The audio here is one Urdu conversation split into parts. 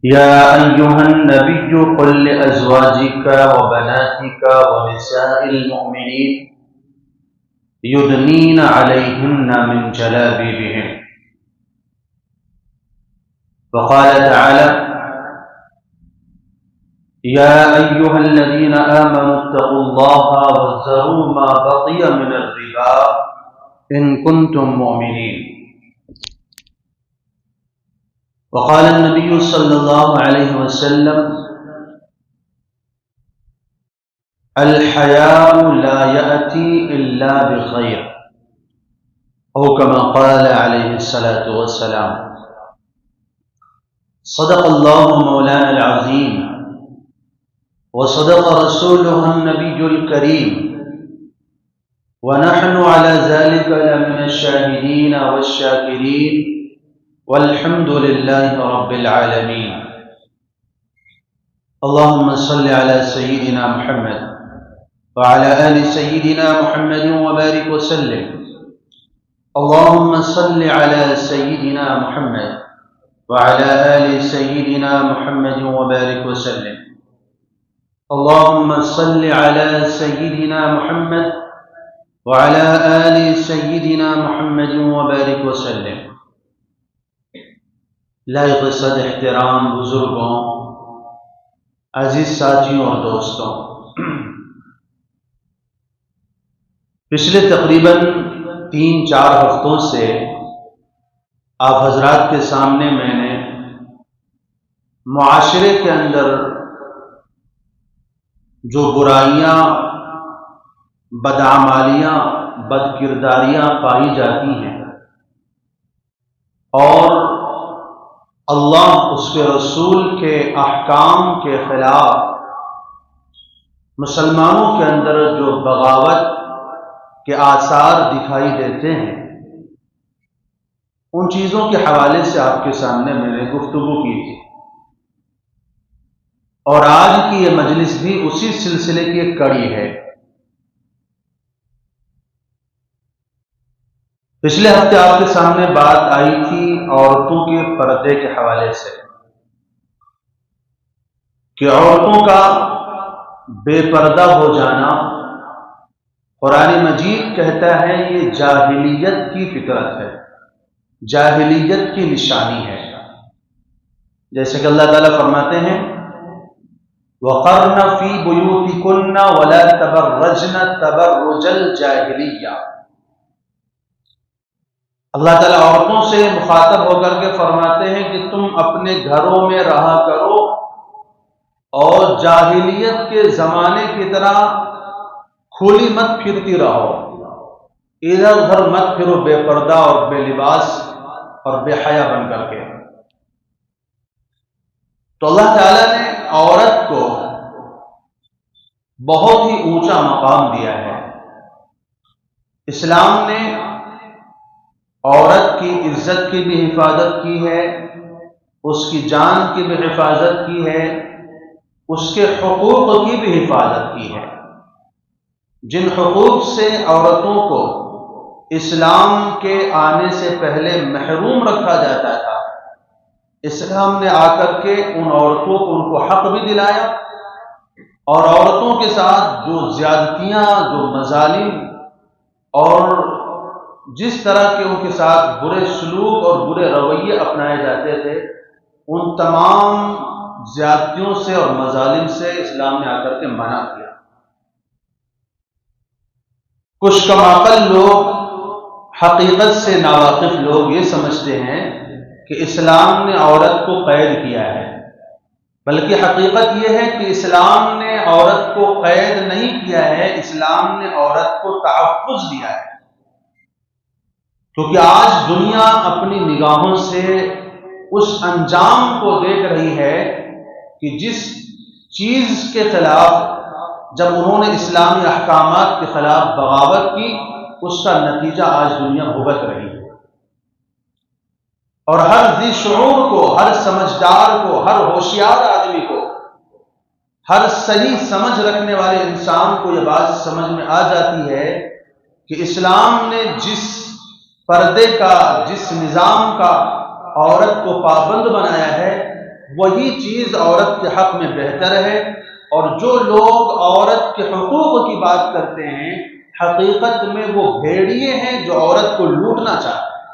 يا أيها النبي قل لأزواجك وبناتك ونساء المؤمنين يدنين عليهن من جلابيبهن. وقال تعالى: يا أيها الذين آمنوا اتقوا الله وذروا ما بقي من الربا إن كنتم مؤمنين. وقال النبي صلى الله عليه وسلم: الحياء لا يأتي إلا بخير، أو كما قال عليه الصلاة والسلام. صدق الله مولانا العظيم وصدق رسوله النبي الكريم، ونحن على ذلك لمن الشاهدين والشاكرين، والحمد لله رب العالمين. اللهم صل على سيدنا محمد وعلى آل سيدنا محمد وبارك وسلم. اللهم صل على سيدنا محمد وعلى آل سيدنا محمد وبارك وسلم. اللهم صل على سيدنا محمد وعلى آل سيدنا محمد وبارك وسلم. لائق صد احترام بزرگوں، عزیز ساتھیوں اور دوستوں، پچھلے تقریباً 3-4 ہفتوں سے آپ حضرات کے سامنے میں نے معاشرے کے اندر جو برائیاں، بدعمالیاں، بدکرداریاں پائی جاتی ہیں اور اللہ اس کے رسول کے احکام کے خلاف مسلمانوں کے اندر جو بغاوت کے آثار دکھائی دیتے ہیں، ان چیزوں کے حوالے سے آپ کے سامنے میں نے گفتگو کی تھی، اور آج کی یہ مجلس بھی اسی سلسلے کی ایک کڑی ہے۔ پچھلے ہفتے آپ کے سامنے بات آئی تھی عورتوں کے پردے کے حوالے سے، کہ عورتوں کا بے پردہ ہو جانا قرآن مجید کہتا ہے یہ جاہلیت کی فطرت ہے، جاہلیت کی نشانی ہے۔ جیسے کہ اللہ تعالیٰ فرماتے ہیں: وَقَرْنَ فِي بُيُوتِكُنَّ وَلَا تَبَرَّجْنَ تَبَرُّجَ الْجَاهِلِيَّةِ۔ اللہ تعالیٰ عورتوں سے مخاطب ہو کر کے فرماتے ہیں کہ تم اپنے گھروں میں رہا کرو اور جاہلیت کے زمانے کی طرح کھلی مت پھرتی رہو، ادھر ادھر مت پھرو بے پردہ اور بے لباس اور بے حیا بن کر کے۔ تو اللہ تعالیٰ نے عورت کو بہت ہی اونچا مقام دیا ہے۔ اسلام نے عورت کی عزت کی بھی حفاظت کی ہے، اس کی جان کی بھی حفاظت کی ہے، اس کے حقوق کی بھی حفاظت کی ہے۔ جن حقوق سے عورتوں کو اسلام کے آنے سے پہلے محروم رکھا جاتا تھا، اسلام نے آ کر کے ان عورتوں کو ان کو حق بھی دلایا، اور عورتوں کے ساتھ جو زیادتیاں، جو مظالم اور جس طرح کے ان کے ساتھ برے سلوک اور برے رویے اپنائے جاتے تھے، ان تمام زیادتیوں سے اور مظالم سے اسلام نے آ کر کے منع کیا۔ کچھ کم عقل لوگ، حقیقت سے ناواقف لوگ یہ سمجھتے ہیں کہ اسلام نے عورت کو قید کیا ہے، بلکہ حقیقت یہ ہے کہ اسلام نے عورت کو قید نہیں کیا ہے، اسلام نے عورت کو تحفظ دیا ہے۔ کیونکہ آج دنیا اپنی نگاہوں سے اس انجام کو دیکھ رہی ہے کہ جس چیز کے خلاف جب انہوں نے اسلامی احکامات کے خلاف بغاوت کی، اس کا نتیجہ آج دنیا بھگت رہی ہے۔ اور ہر ذی شعور کو، ہر سمجھدار کو، ہر ہوشیار آدمی کو، ہر صحیح سمجھ رکھنے والے انسان کو یہ بات سمجھ میں آ جاتی ہے کہ اسلام نے جس پردے کا، جس نظام کا عورت کو پابند بنایا ہے، وہی چیز عورت کے حق میں بہتر ہے، اور جو لوگ عورت کے حقوق کی بات کرتے ہیں حقیقت میں وہ بھیڑیے ہیں جو عورت کو لوٹنا چاہتے ہیں،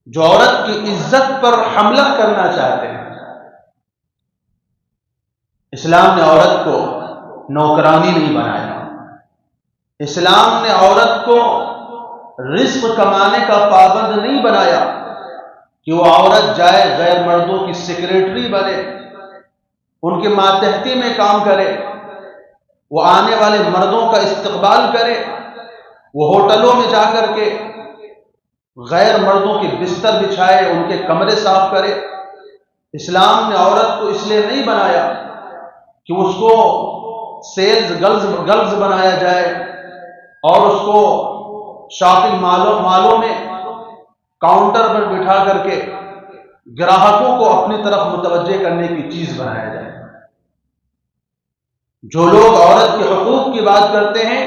جو عورت کی عزت پر حملہ کرنا چاہتے ہیں۔ اسلام نے عورت کو نوکرانی نہیں بنایا، اسلام نے عورت کو رزق کمانے کا پابند نہیں بنایا کہ وہ عورت جائے غیر مردوں کی سیکریٹری بنے، ان کے ماتحتی میں کام کرے، وہ آنے والے مردوں کا استقبال کرے، وہ ہوٹلوں میں جا کر کے غیر مردوں کے بستر بچھائے، ان کے کمرے صاف کرے۔ اسلام نے عورت کو اس لیے نہیں بنایا کہ اس کو سیلز گرلز بنایا جائے اور اس کو شاپنگ مالوں میں کاؤنٹر پر بٹھا کر کے گراہکوں کو اپنی طرف متوجہ کرنے کی چیز بنایا جائے۔ جو لوگ عورت کے حقوق کی بات کرتے ہیں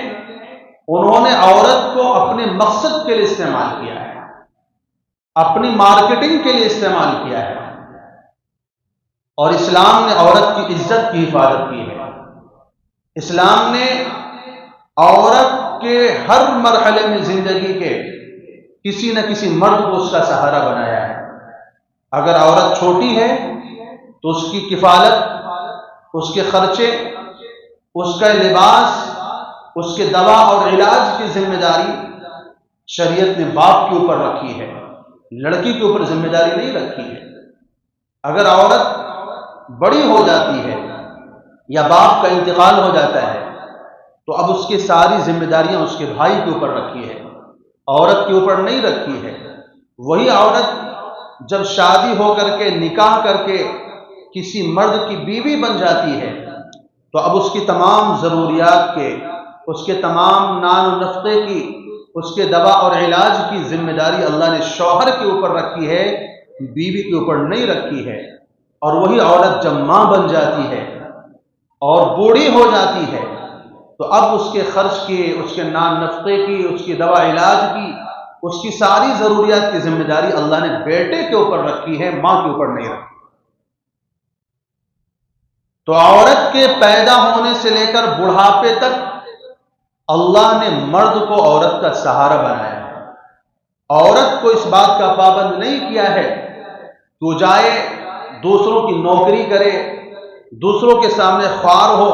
انہوں نے عورت کو اپنے مقصد کے لیے استعمال کیا ہے، اپنی مارکیٹنگ کے لیے استعمال کیا ہے، اور اسلام نے عورت کی عزت کی حفاظت کی ہے۔ اسلام نے عورت کے ہر مرحلے میں زندگی کے کسی نہ کسی مرد کو اس کا سہارا بنایا ہے۔ اگر عورت چھوٹی ہے تو اس کی کفالت، اس کے خرچے، اس کا لباس، اس کے دوا اور علاج کی ذمہ داری شریعت نے باپ کے اوپر رکھی ہے، لڑکی کے اوپر ذمہ داری نہیں رکھی ہے۔ اگر عورت بڑی ہو جاتی ہے یا باپ کا انتقال ہو جاتا ہے تو اب اس کی ساری ذمہ داریاں اس کے بھائی کے اوپر رکھی ہے، عورت کے اوپر نہیں رکھی ہے۔ وہی عورت جب شادی ہو کر کے نکاح کر کے کسی مرد کی بیوی بن جاتی ہے تو اب اس کی تمام ضروریات کے، اس کے تمام نان و نفقے کی، اس کے دوا اور علاج کی ذمہ داری اللہ نے شوہر کے اوپر رکھی ہے، بیوی کے اوپر نہیں رکھی ہے۔ اور وہی عورت جب ماں بن جاتی ہے اور بوڑھی ہو جاتی ہے تو اب اس کے خرچ کی، اس کے نان نفقے کی، اس کی دوا علاج کی، اس کی ساری ضروریات کی ذمہ داری اللہ نے بیٹے کے اوپر رکھی ہے، ماں کے اوپر نہیں رکھی۔ تو عورت کے پیدا ہونے سے لے کر بڑھاپے تک اللہ نے مرد کو عورت کا سہارا بنایا ہے۔ عورت کو اس بات کا پابند نہیں کیا ہے کہ وہ جائے دوسروں کی نوکری کرے، دوسروں کے سامنے خوار ہو،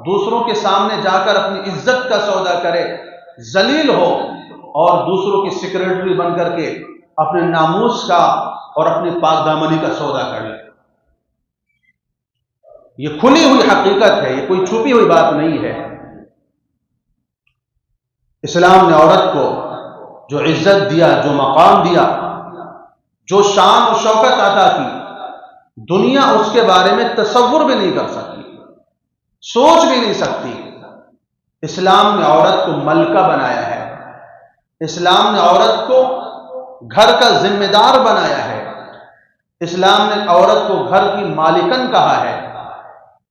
دوسروں کے سامنے جا کر اپنی عزت کا سودا کرے، ذلیل ہو اور دوسروں کی سیکریٹری بن کر کے اپنے ناموس کا اور اپنی پاک دامنی کا سودا کر لے۔ یہ کھلی ہوئی حقیقت ہے، یہ کوئی چھپی ہوئی بات نہیں ہے۔ اسلام نے عورت کو جو عزت دیا، جو مقام دیا، جو شان و شوکت عطا کی، دنیا اس کے بارے میں تصور بھی نہیں کر سکتی، سوچ بھی نہیں سکتی۔ اسلام نے عورت کو ملکہ بنایا ہے، اسلام نے عورت کو گھر کا ذمہ دار بنایا ہے، اسلام نے عورت کو گھر کی مالکن کہا ہے،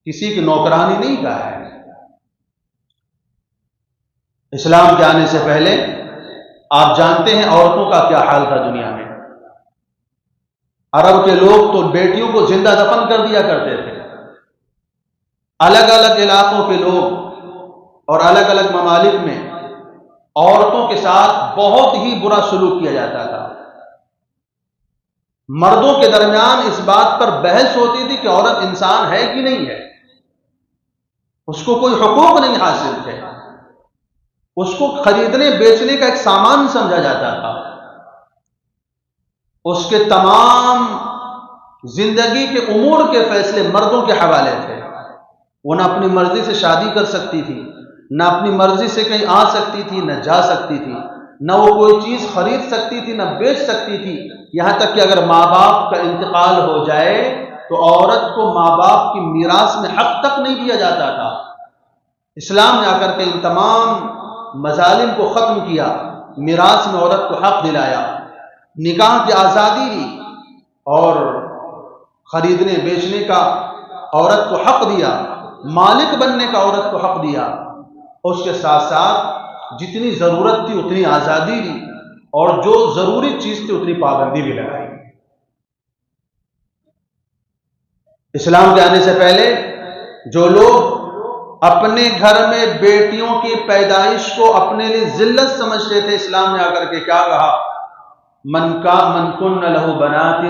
کسی کی نوکرانی نہیں کہا ہے۔ اسلام کے آنے سے پہلے آپ جانتے ہیں عورتوں کا کیا حال تھا دنیا میں۔ عرب کے لوگ تو بیٹیوں کو زندہ دفن کر دیا کرتے تھے۔ الگ الگ علاقوں کے لوگ اور الگ الگ ممالک میں عورتوں کے ساتھ بہت ہی برا سلوک کیا جاتا تھا۔ مردوں کے درمیان اس بات پر بحث ہوتی تھی کہ عورت انسان ہے کہ نہیں ہے، اس کو کوئی حقوق نہیں حاصل تھے، اس کو خریدنے بیچنے کا ایک سامان سمجھا جاتا تھا۔ اس کے تمام زندگی کے امور کے فیصلے مردوں کے حوالے تھے۔ وہ نہ اپنی مرضی سے شادی کر سکتی تھی، نہ اپنی مرضی سے کہیں آ سکتی تھی، نہ جا سکتی تھی، نہ وہ کوئی چیز خرید سکتی تھی، نہ بیچ سکتی تھی۔ یہاں تک کہ اگر ماں باپ کا انتقال ہو جائے تو عورت کو ماں باپ کی میراث میں حق تک نہیں دیا جاتا تھا۔ اسلام نے آ کر کے ان تمام مظالم کو ختم کیا، میراث میں عورت کو حق دلایا، نکاح کی آزادی دی اور خریدنے بیچنے کا عورت کو حق دیا، مالک بننے کا عورت کو حق دیا، اس کے ساتھ ساتھ جتنی ضرورت تھی اتنی آزادی دی اور جو ضروری چیز تھی اتنی پابندی بھی لگائی۔ اسلام کے آنے سے پہلے جو لوگ اپنے گھر میں بیٹیوں کی پیدائش کو اپنے لیے ذلت سمجھتے تھے، اسلام نے آ کر کے کیا کہا؟ من کن لہ بنات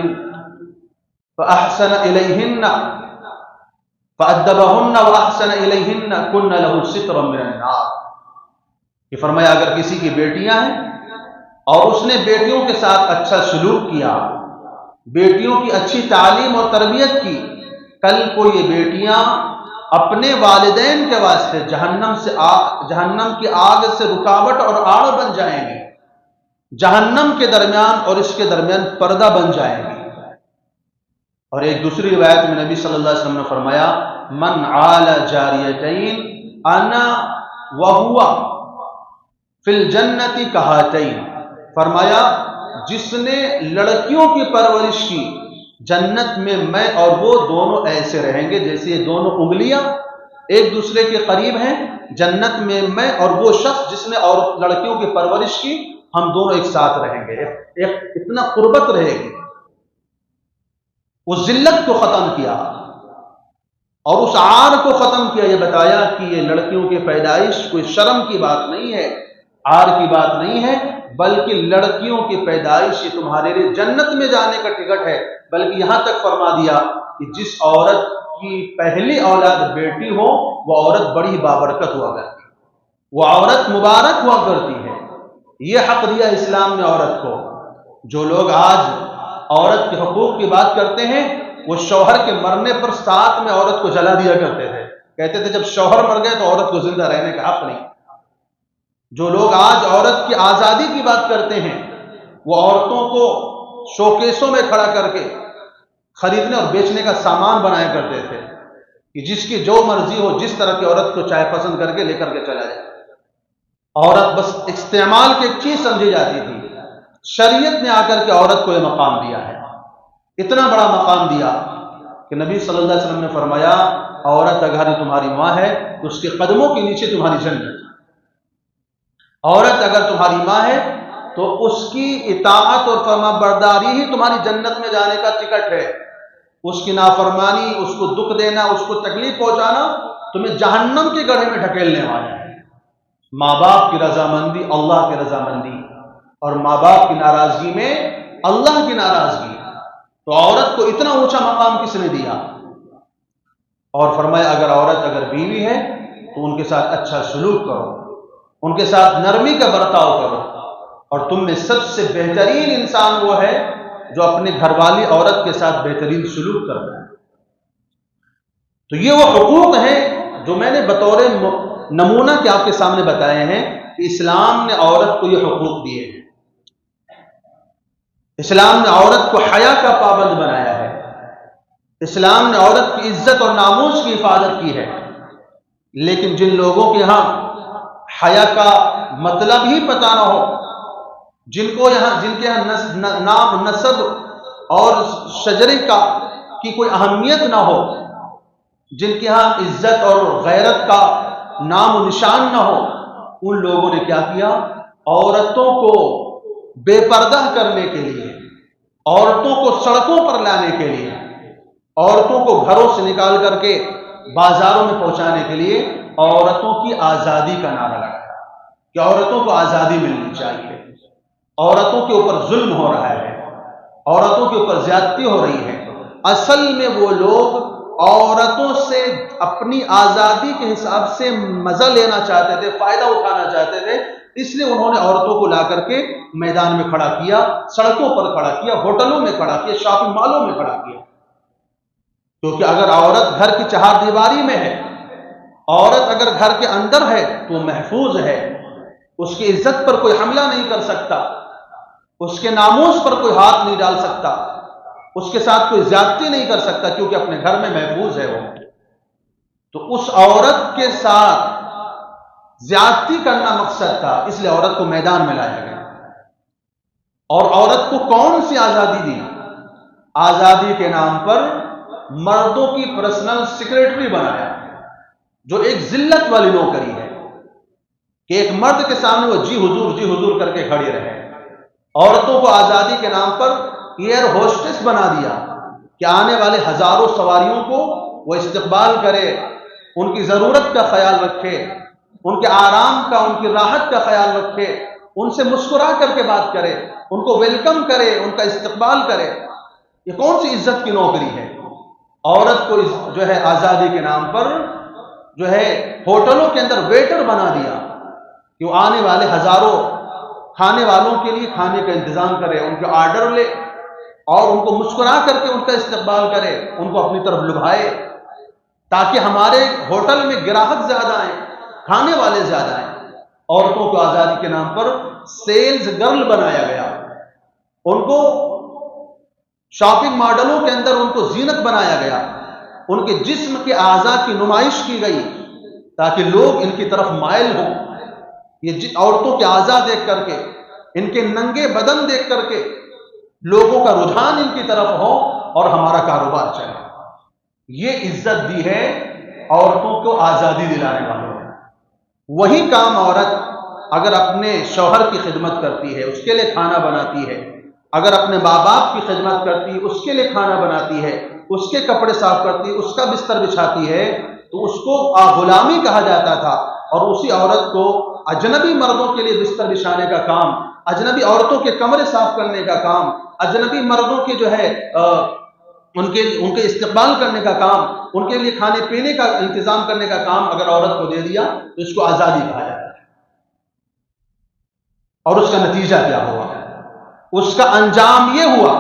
فاحسن الیہن فادبہن واحسن الیہن کن لہ سترا من النار، کہ فرمایا اگر کسی کی بیٹیاں ہیں اور اس نے بیٹیوں کے ساتھ اچھا سلوک کیا، بیٹیوں کی اچھی تعلیم اور تربیت کی، کل کو یہ بیٹیاں اپنے والدین کے واسطے جہنم کی آگ سے رکاوٹ اور آڑ بن جائیں گی، جہنم کے درمیان اور اس کے درمیان پردہ بن جائیں گی۔ اور ایک دوسری روایت میں نبی صلی اللہ علیہ وسلم نے فرمایا من عال جاریتین انا وہو فی الجنت کہاتین، فرمایا جس نے لڑکیوں کی پرورش کی، جنت میں اور وہ دونوں ایسے رہیں گے جیسے یہ دونوں انگلیاں ایک دوسرے کے قریب ہیں، جنت میں اور وہ شخص جس نے اور لڑکیوں کی پرورش کی، ہم دونوں ایک ساتھ رہیں گے، ایک اتنا قربت رہے گی۔ اس ذلت کو ختم کیا اور اس عار کو ختم کیا، یہ بتایا کہ یہ لڑکیوں کی پیدائش کوئی شرم کی بات نہیں ہے، عار کی بات نہیں ہے، بلکہ لڑکیوں کی پیدائش یہ تمہارے لیے جنت میں جانے کا ٹکٹ ہے۔ بلکہ یہاں تک فرما دیا کہ جس عورت کی پہلی اولاد بیٹی ہو وہ عورت بڑی بابرکت ہوا کرتی ہے، وہ عورت مبارک ہوا کرتی ہے۔ یہ حق دیا اسلام نے عورت کو۔ جو لوگ آج عورت کے حقوق کی بات کرتے ہیں وہ شوہر کے مرنے پر ساتھ میں عورت کو جلا دیا کرتے تھے، کہتے تھے جب شوہر مر گئے تو عورت کو زندہ رہنے کا حق نہیں۔ جو لوگ آج عورت کی آزادی کی بات کرتے ہیں وہ عورتوں کو شوکیسوں میں کھڑا کر کے خریدنے اور بیچنے کا سامان بنایا کرتے تھے کہ جس کی جو مرضی ہو جس طرح کی عورت کو چاہے پسند کر کے لے کر کے چلا جائے۔ عورت بس استعمال کی ایک چیز سمجھی جاتی تھی۔ شریعت نے آ کر کے عورت کو یہ مقام دیا ہے، اتنا بڑا مقام دیا کہ نبی صلی اللہ علیہ وسلم نے فرمایا عورت اگر تمہاری ماں ہے تو اس کے قدموں کے نیچے تمہاری جنت، عورت اگر تمہاری ماں ہے تو اس کی اطاعت اور فرما برداری ہی تمہاری جنت میں جانے کا ٹکٹ ہے، اس کی نافرمانی، اس کو دکھ دینا، اس کو تکلیف پہنچانا تمہیں جہنم کے گڑھے میں ڈھکیلنے والا ہے۔ ماں باپ کی رضامندی اللہ کی رضامندی، اور ماں باپ کی ناراضگی میں اللہ کی ناراضگی، تو عورت کو اتنا اونچا مقام کس نے دیا؟ اور فرمایا اگر بیوی ہے تو ان کے ساتھ اچھا سلوک کرو، ان کے ساتھ نرمی کا برتاؤ کرو، اور تم میں سب سے بہترین انسان وہ ہے جو اپنے گھر والی عورت کے ساتھ بہترین سلوک کرتا ہے۔ تو یہ وہ حقوق ہیں جو میں نے بطور نمونہ کے آپ کے سامنے بتائے ہیں کہ اسلام نے عورت کو یہ حقوق دیے ہیں۔ اسلام نے عورت کو حیا کا پابند بنایا ہے، اسلام نے عورت کی عزت اور ناموس کی حفاظت کی ہے۔ لیکن جن لوگوں کے ہاں حیا کا مطلب ہی پتہ نہ ہو، جن کے یہاں نام نسب اور شجرے کی کوئی اہمیت نہ ہو، جن کے ہاں عزت اور غیرت کا نام و نشان نہ ہو، ان لوگوں نے کیا کیا؟ عورتوں کو بے پردہ کرنے کے لیے، عورتوں کو سڑکوں پر لانے کے لیے، عورتوں کو گھروں سے نکال کر کے بازاروں میں پہنچانے کے لیے عورتوں کی آزادی کا نعرہ لگایا کہ عورتوں کو آزادی ملنی چاہیے، عورتوں کے اوپر ظلم ہو رہا ہے، عورتوں کے اوپر زیادتی ہو رہی ہے۔ اصل میں وہ لوگ عورتوں سے اپنی آزادی کے حساب سے مزہ لینا چاہتے تھے، فائدہ اٹھانا چاہتے تھے، اس لیے انہوں نے عورتوں کو لا کر کے میدان میں کھڑا کیا، سڑکوں پر کھڑا کیا، ہوٹلوں میں کھڑا کیا، شاپنگ مالوں میں کھڑا کیا۔ کیونکہ اگر عورت گھر کی چہار دیواری میں ہے، عورت اگر گھر کے اندر ہے تو محفوظ ہے، اس کی عزت پر کوئی حملہ نہیں کر سکتا، اس کے ناموس پر کوئی ہاتھ نہیں ڈال سکتا، اس کے ساتھ کوئی زیادتی نہیں کر سکتا، کیونکہ اپنے گھر میں محفوظ ہے وہ۔ تو اس عورت کے ساتھ زیادتی کرنا مقصد تھا، اس لیے عورت کو میدان میں لایا گیا۔ اور عورت کو کون سی آزادی دی؟ آزادی کے نام پر مردوں کی پرسنل سیکریٹری بنایا، جو ایک ذلت والی نوکری ہے کہ ایک مرد کے سامنے وہ جی حضور کر کے کھڑی رہے۔ عورتوں کو آزادی کے نام پر ایئر ہوسٹس بنا دیا کہ آنے والے ہزاروں سواریوں کو وہ استقبال کرے، ان کی ضرورت کا خیال رکھے، ان کے آرام کا، ان کی راحت کا خیال رکھے، ان سے مسکرا کر کے بات کرے، ان کو ویلکم کرے، ان کا استقبال کرے۔ یہ کون سی عزت کی نوکری ہے؟ عورت کو جو ہے آزادی کے نام پر جو ہے ہوٹلوں کے اندر ویٹر بنا دیا کہ وہ آنے والے ہزاروں کھانے والوں کے لیے کھانے کا انتظام کرے، ان کے آرڈر لے اور ان کو مسکرا کر کے ان کا استقبال کرے، ان کو اپنی طرف لبھائے، تاکہ ہمارے ہوٹل میں گراہک زیادہ آئیں، کھانے والے زیادہ آئیں۔ عورتوں کو آزادی کے نام پر سیلز گرل بنایا گیا، ان کو شاپنگ ماڈلوں کے اندر ان کو زینت بنایا گیا، ان کے جسم کے اعضاء کی نمائش کی گئی تاکہ لوگ ان کی طرف مائل ہوں۔ یہ عورتوں کے اعضاء دیکھ کر کے، ان کے ننگے بدن دیکھ کر کے لوگوں کا رجحان ان کی طرف ہو اور ہمارا کاروبار چلے۔ یہ عزت دی ہے عورتوں کو آزادی دلانے والوں نے۔ وہی کام عورت اگر اپنے شوہر کی خدمت کرتی ہے، اس کے لیے کھانا بناتی ہے، اگر اپنے ماں باپ کی خدمت کرتی ہے، اس کے لیے کھانا بناتی ہے، اس کے کپڑے صاف کرتی ہے، اس کا بستر بچھاتی ہے، تو اس کو غلامی کہا جاتا تھا، اور اسی عورت کو اجنبی مردوں کے لیے بستر بچھانے کا کام، اجنبی عورتوں کے کمرے صاف کرنے کا کام، اجنبی مردوں کے جو ہے ان کے استقبال کرنے کا کام، ان کے لیے کھانے پینے کا انتظام کرنے کا کام اگر عورت کو دے دیا تو اس کو آزادی کہا جاتا ہے۔ اور اس کا نتیجہ کیا ہوا؟ اس کا انجام یہ ہوا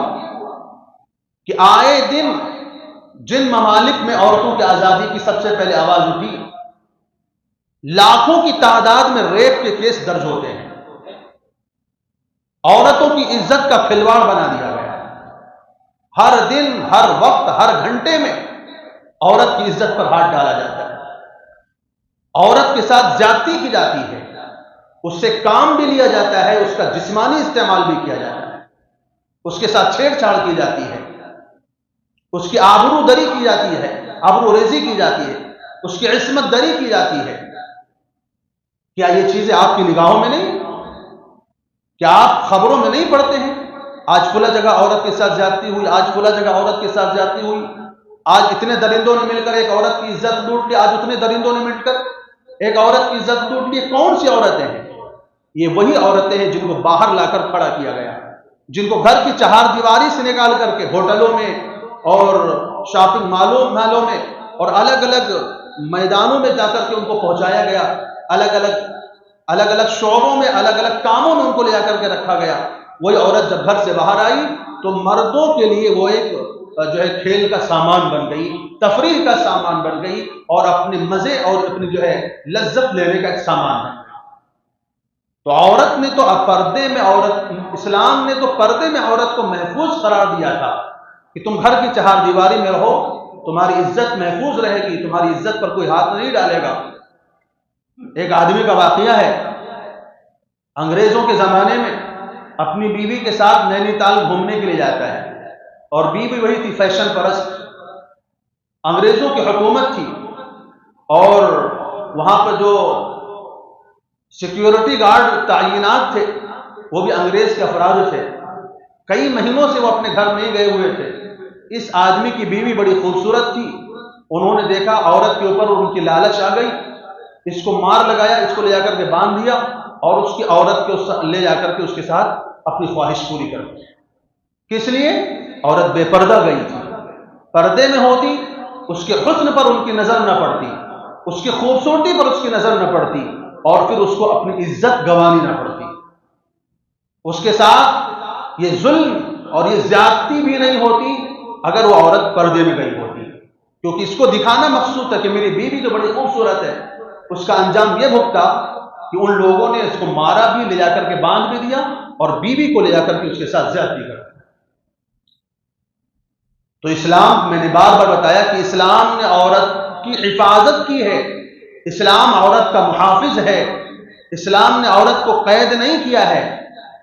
کہ آئے دن جن ممالک میں عورتوں کی آزادی کی سب سے پہلے آواز اٹھی، لاکھوں کی تعداد میں ریپ کے کیس درج ہوتے ہیں۔ عورتوں کی عزت کا کھلواڑ بنا دیا گیا۔ ہر دن، ہر وقت، ہر گھنٹے میں عورت کی عزت پر ہاتھ ڈالا جاتا ہے، عورت کے ساتھ زیادتی کی جاتی ہے، اس سے کام بھی لیا جاتا ہے، اس کا جسمانی استعمال بھی کیا جاتا ہے، اس کے ساتھ چھیڑ چھاڑ کی جاتی ہے، اس کی آبرو دری کی جاتی ہے، آبرو ریزی کی جاتی ہے، اس کی عصمت دری کی جاتی ہے۔ کیا یہ چیزیں آپ کی نگاہوں میں نہیں؟ کیا آپ خبروں میں نہیں پڑھتے ہیں؟ آج فلاں جگہ عورت کے ساتھ زیادتی ہوئی، آج فلاں جگہ عورت کے ساتھ زیادتی ہوئی، آج اتنے درندوں نے مل کر ایک عورت کی عزت لوٹ لی، آج اتنے درندوں نے مل کر ایک عورت کی عزت لوٹ لی۔ کون سی عورتیں ہیں؟ یہ وہی عورتیں ہیں جن کو باہر لا کر کھڑا کیا گیا، جن کو گھر کی چہار دیواری سے نکال کر کے ہوٹلوں میں اور شاپنگ مالوں میں اور الگ الگ میدانوں میں جا کر کے ان کو پہنچایا گیا، الگ الگ شعبوں میں، الگ الگ کاموں میں ان کو لے جا کر کے رکھا گیا۔ وہی عورت جب گھر سے باہر آئی تو مردوں کے لیے وہ ایک جو ہے کھیل کا سامان بن گئی، تفریح کا سامان بن گئی، اور اپنے مزے اور اپنی جو ہے لذت لینے کا ایک سامان بن گئی۔ تو عورت نے تو پردے میں اسلام نے تو پردے میں عورت کو محفوظ قرار دیا تھا کہ تم گھر کی چہار دیواری میں رہو، تمہاری عزت محفوظ رہے گی، تمہاری عزت پر کوئی ہاتھ نہیں ڈالے گا۔ ایک آدمی کا واقعہ ہے، انگریزوں کے زمانے میں اپنی بیوی کے ساتھ نینی تال گھومنے کے لیے جاتا ہے، اور بیوی وہی تھی فیشن پرست، انگریزوں کی حکومت تھی، اور وہاں پر جو سیکیورٹی گارڈ تعینات تھے وہ بھی انگریز کے افراد تھے۔ کئی مہینوں سے وہ اپنے گھر نہیں گئے ہوئے تھے۔ اس آدمی کی بیوی بڑی خوبصورت تھی، انہوں نے دیکھا عورت کے اوپر ان کی لالچ آ گئی، اس کو مار لگایا، اس کو لے جا کر کے باندھ دیا، اور اس کی عورت کو لے جا کر کے اس کے ساتھ اپنی خواہش پوری کر دی۔ کس لیے؟ عورت بے پردہ گئی تھی، پردے میں ہوتی اس کے حسن پر ان کی نظر نہ پڑتی، اس کی خوبصورتی پر اس کی نظر نہ پڑتی، اور پھر اس کو اپنی عزت گنوانی نہ پڑتی۔ اس کے ساتھ یہ ظلم اور یہ زیادتی بھی نہیں ہوتی اگر وہ عورت پردے میں گئی ہوتی، کیونکہ اس کو دکھانا مقصود تھا کہ میری بیوی تو بڑی خوبصورت ہے۔ اس کا انجام یہ بھگتا کہ ان لوگوں نے اس کو مارا بھی، لے جا کر کے باندھ بھی دیا، اور بیوی کو لے جا کر کے اس کے ساتھ زیادتی کر دی۔ تو اسلام، میں نے بار بار بتایا کہ اسلام نے عورت کی حفاظت کی ہے، اسلام عورت کا محافظ ہے، اسلام نے عورت کو قید نہیں کیا ہے،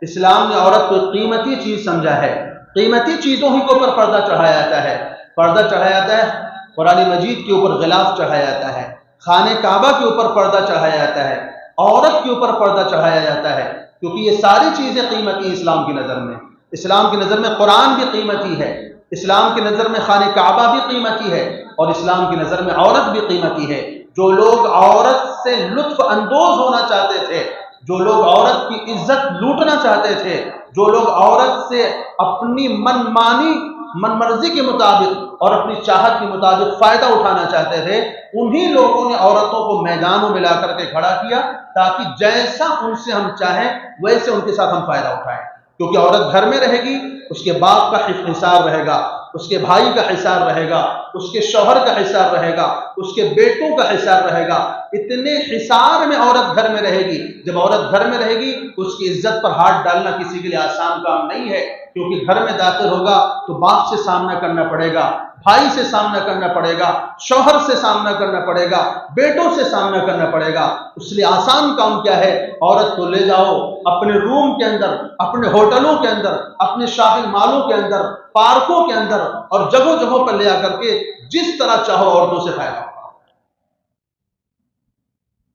اسلام نے عورت کو قیمتی چیز سمجھا ہے۔ قیمتی چیزوں ہی کے اوپر پردہ چڑھایا جاتا ہے، پردہ چڑھایا جاتا ہے، قرآن مجید کے اوپر غلاف چڑھایا جاتا ہے، خانہ کعبہ کے اوپر پردہ چڑھایا جاتا ہے، عورت کے اوپر پردہ چڑھایا جاتا ہے، کیونکہ یہ ساری چیزیں قیمتی اسلام کی نظر میں۔ اسلام کی نظر میں قرآن بھی قیمتی ہے، اسلام کی نظر میں خانہ کعبہ بھی قیمتی ہے اور اسلام کی نظر میں عورت بھی قیمتی ہے۔ جو لوگ عورت سے لطف اندوز ہونا چاہتے تھے، جو لوگ عورت کی عزت لوٹنا چاہتے تھے، جو لوگ عورت سے اپنی من مرضی کے مطابق اور اپنی چاہت کے مطابق فائدہ اٹھانا چاہتے تھے، انہی لوگوں نے عورتوں کو میدانوں میں لا کر کے کھڑا کیا تاکہ جیسا ان سے ہم چاہیں ویسے ان کے ساتھ ہم فائدہ اٹھائیں۔ کیونکہ عورت گھر میں رہے گی، اس کے باپ کا حصار رہے گا، اس کے بھائی کا حصار رہے گا، اس کے شوہر کا حصار رہے گا، اس کے بیٹوں کا حصار رہے گا۔ اتنے حصار میں عورت گھر میں رہے گی۔ جب عورت گھر میں رہے گی اس کی عزت پر ہاتھ ڈالنا کسی کے لیے آسان کام نہیں ہے، کیونکہ گھر میں داخل ہوگا تو باپ سے سامنا کرنا پڑے گا، بھائی سے سامنا کرنا پڑے گا، شوہر سے سامنا کرنا پڑے گا، بیٹوں سے سامنا کرنا پڑے گا۔ اس لیے آسان کام کیا ہے؟ عورت کو لے جاؤ اپنے روم کے اندر، اپنے ہوٹلوں کے اندر، اپنے شاپنگ مالوں کے اندر، پارکوں کے اندر اور جگہوں جگہوں پر لے آ کر کے جس طرح چاہو عورتوں سے فائدہ۔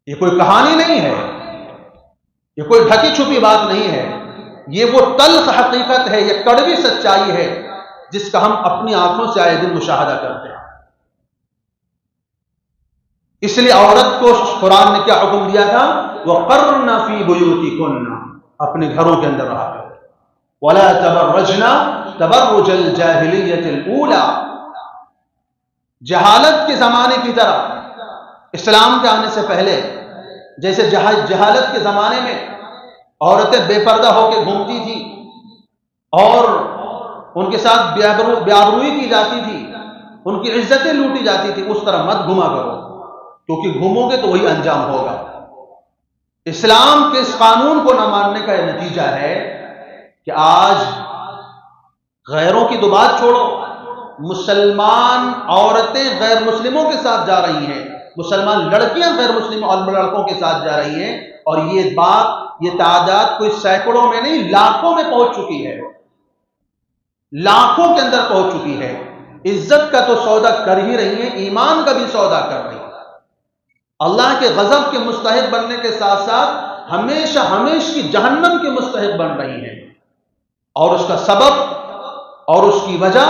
یہ کوئی کہانی نہیں ہے، یہ کوئی ڈھکی چھپی بات نہیں ہے، یہ وہ تلخ حقیقت ہے، یہ کڑوی سچائی ہے جس کا ہم اپنی آنکھوں سے آئے دن مشاہدہ کرتے ہیں۔ اس لیے عورت کو قرآن نے کیا حکم دیا تھا؟ وَقَرْنَ فِي بُيُوتِكُنَّ، اپنے گھروں کے اندر رہا کرو، وَلَا تَبَرَّجْنَ تَبَرُّجَ الْجَاهِلِيَّةِ الْأُولَى، جہالت کے زمانے کی طرح، اسلام کے آنے سے پہلے جیسے جہالت کے زمانے میں عورتیں بے پردہ ہو کے گھومتی تھی اور ان کے ساتھ بے آبروئی کی جاتی تھی، ان کی عزتیں لوٹی جاتی تھی، اس طرح مت گھوما کرو، کیونکہ گھومو گے تو وہی انجام ہوگا۔ اسلام کے اس قانون کو نہ ماننے کا یہ نتیجہ ہے کہ آج غیروں کی تو بات چھوڑو، مسلمان عورتیں غیر مسلموں کے ساتھ جا رہی ہیں، مسلمان لڑکیاں غیر مسلم اور لڑکوں کے ساتھ جا رہی ہیں، اور یہ تعداد کوئی سینکڑوں میں نہیں لاکھوں میں پہنچ چکی ہے، لاکھوں کے اندر پہنچ چکی ہے۔ عزت کا تو سودا کر ہی رہی ہیں، ایمان کا بھی سودا کر رہی ہیں، اللہ کے غضب کے مستحق بننے کے ساتھ ساتھ ہمیشہ کی جہنم کے مستحق بن رہی ہیں، اور اس کا سبب اور اس کی وجہ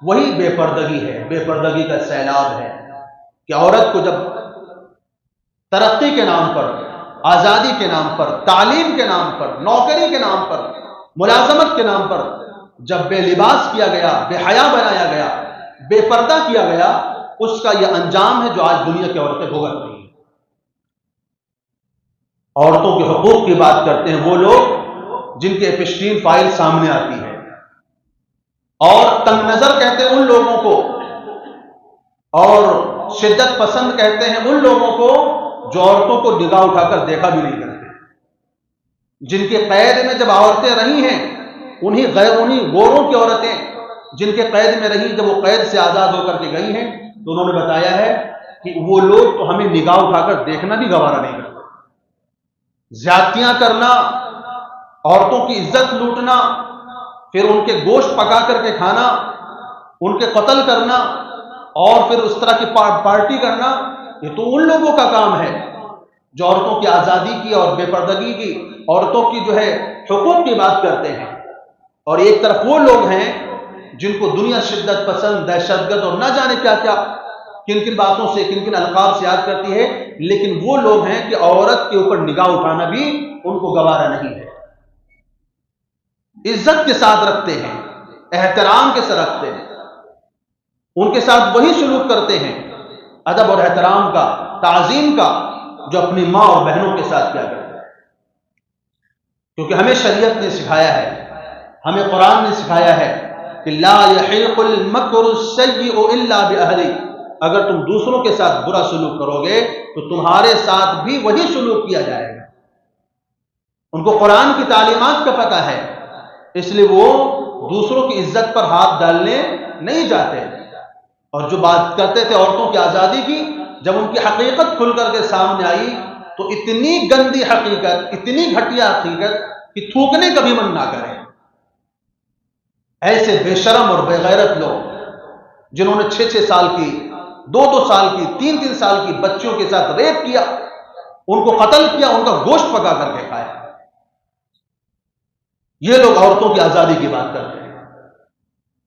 وہی بے پردگی ہے، بے پردگی کا سیلاب ہے کہ عورت کو جب ترقی کے نام پر، آزادی کے نام پر، تعلیم کے نام پر، نوکری کے نام پر، ملازمت کے نام پر جب بے لباس کیا گیا، بے حیا بنایا گیا، بے پردہ کیا گیا، اس کا یہ انجام ہے جو آج دنیا کی عورتیں بھگت رہی ہیں۔ عورتوں کے حقوق کی بات کرتے ہیں وہ لوگ جن کے اپسٹین فائل سامنے آتی ہے، اور تنگ نظر کہتے ہیں ان لوگوں کو، اور شدت پسند کہتے ہیں ان لوگوں کو جو عورتوں کو نگاہ اٹھا کر دیکھا بھی نہیں کرتے، جن کے قید میں جب عورتیں رہی ہیں، انہی گوروں کی عورتیں جن کے قید میں رہی، جب وہ قید سے آزاد ہو کر کے گئی ہیں تو انہوں نے بتایا ہے کہ وہ لوگ تو ہمیں نگاہ اٹھا کر دیکھنا بھی گوارا نہیں کرتے۔ زیادتیاں کرنا، عورتوں کی عزت لوٹنا، پھر ان کے گوشت پکا کر کے کھانا، ان کے قتل کرنا، اور پھر اس طرح کی پارٹی کرنا، یہ تو ان لوگوں کا کام ہے جو عورتوں کی آزادی کی اور بے پردگی کی، عورتوں کی حقوق کی بات کرتے ہیں۔ اور ایک طرف وہ لوگ ہیں جن کو دنیا شدت پسند، دہشت گرد اور نہ جانے کیا کیا کن باتوں سے، کن القاب سے یاد کرتی ہے، لیکن وہ لوگ ہیں کہ عورت کے اوپر نگاہ اٹھانا بھی ان کو گوارا نہیں ہے۔ عزت کے ساتھ رکھتے ہیں، احترام کے ساتھ رکھتے ہیں، ان کے ساتھ وہی سلوک کرتے ہیں ادب اور احترام کا، تعظیم کا، جو اپنی ماں اور بہنوں کے ساتھ کیا کرتے ہیں، کیونکہ ہمیں شریعت نے سکھایا ہے، ہمیں قرآن نے سکھایا ہے کہ لا یحیق المکر السیئ الا باہلہ، اگر تم دوسروں کے ساتھ برا سلوک کرو گے تو تمہارے ساتھ بھی وہی سلوک کیا جائے گا۔ ان کو قرآن کی تعلیمات کا پتہ ہے، اس لیے وہ دوسروں کی عزت پر ہاتھ ڈالنے نہیں جاتے، اور جو بات کرتے تھے عورتوں کی آزادی کی، جب ان کی حقیقت کھل کر کے سامنے آئی تو اتنی گندی حقیقت، اتنی گھٹیا حقیقت کہ تھوکنے کا بھی من نہ کرے۔ ایسے بے شرم اور بے غیرت لوگ جنہوں نے 6 سال کی، 2 سال کی، 3 سال کی بچیوں کے ساتھ ریپ کیا، ان کو قتل کیا، ان کا گوشت پکا کر کے کھایا، یہ لوگ عورتوں کی آزادی کی بات کرتے ہیں۔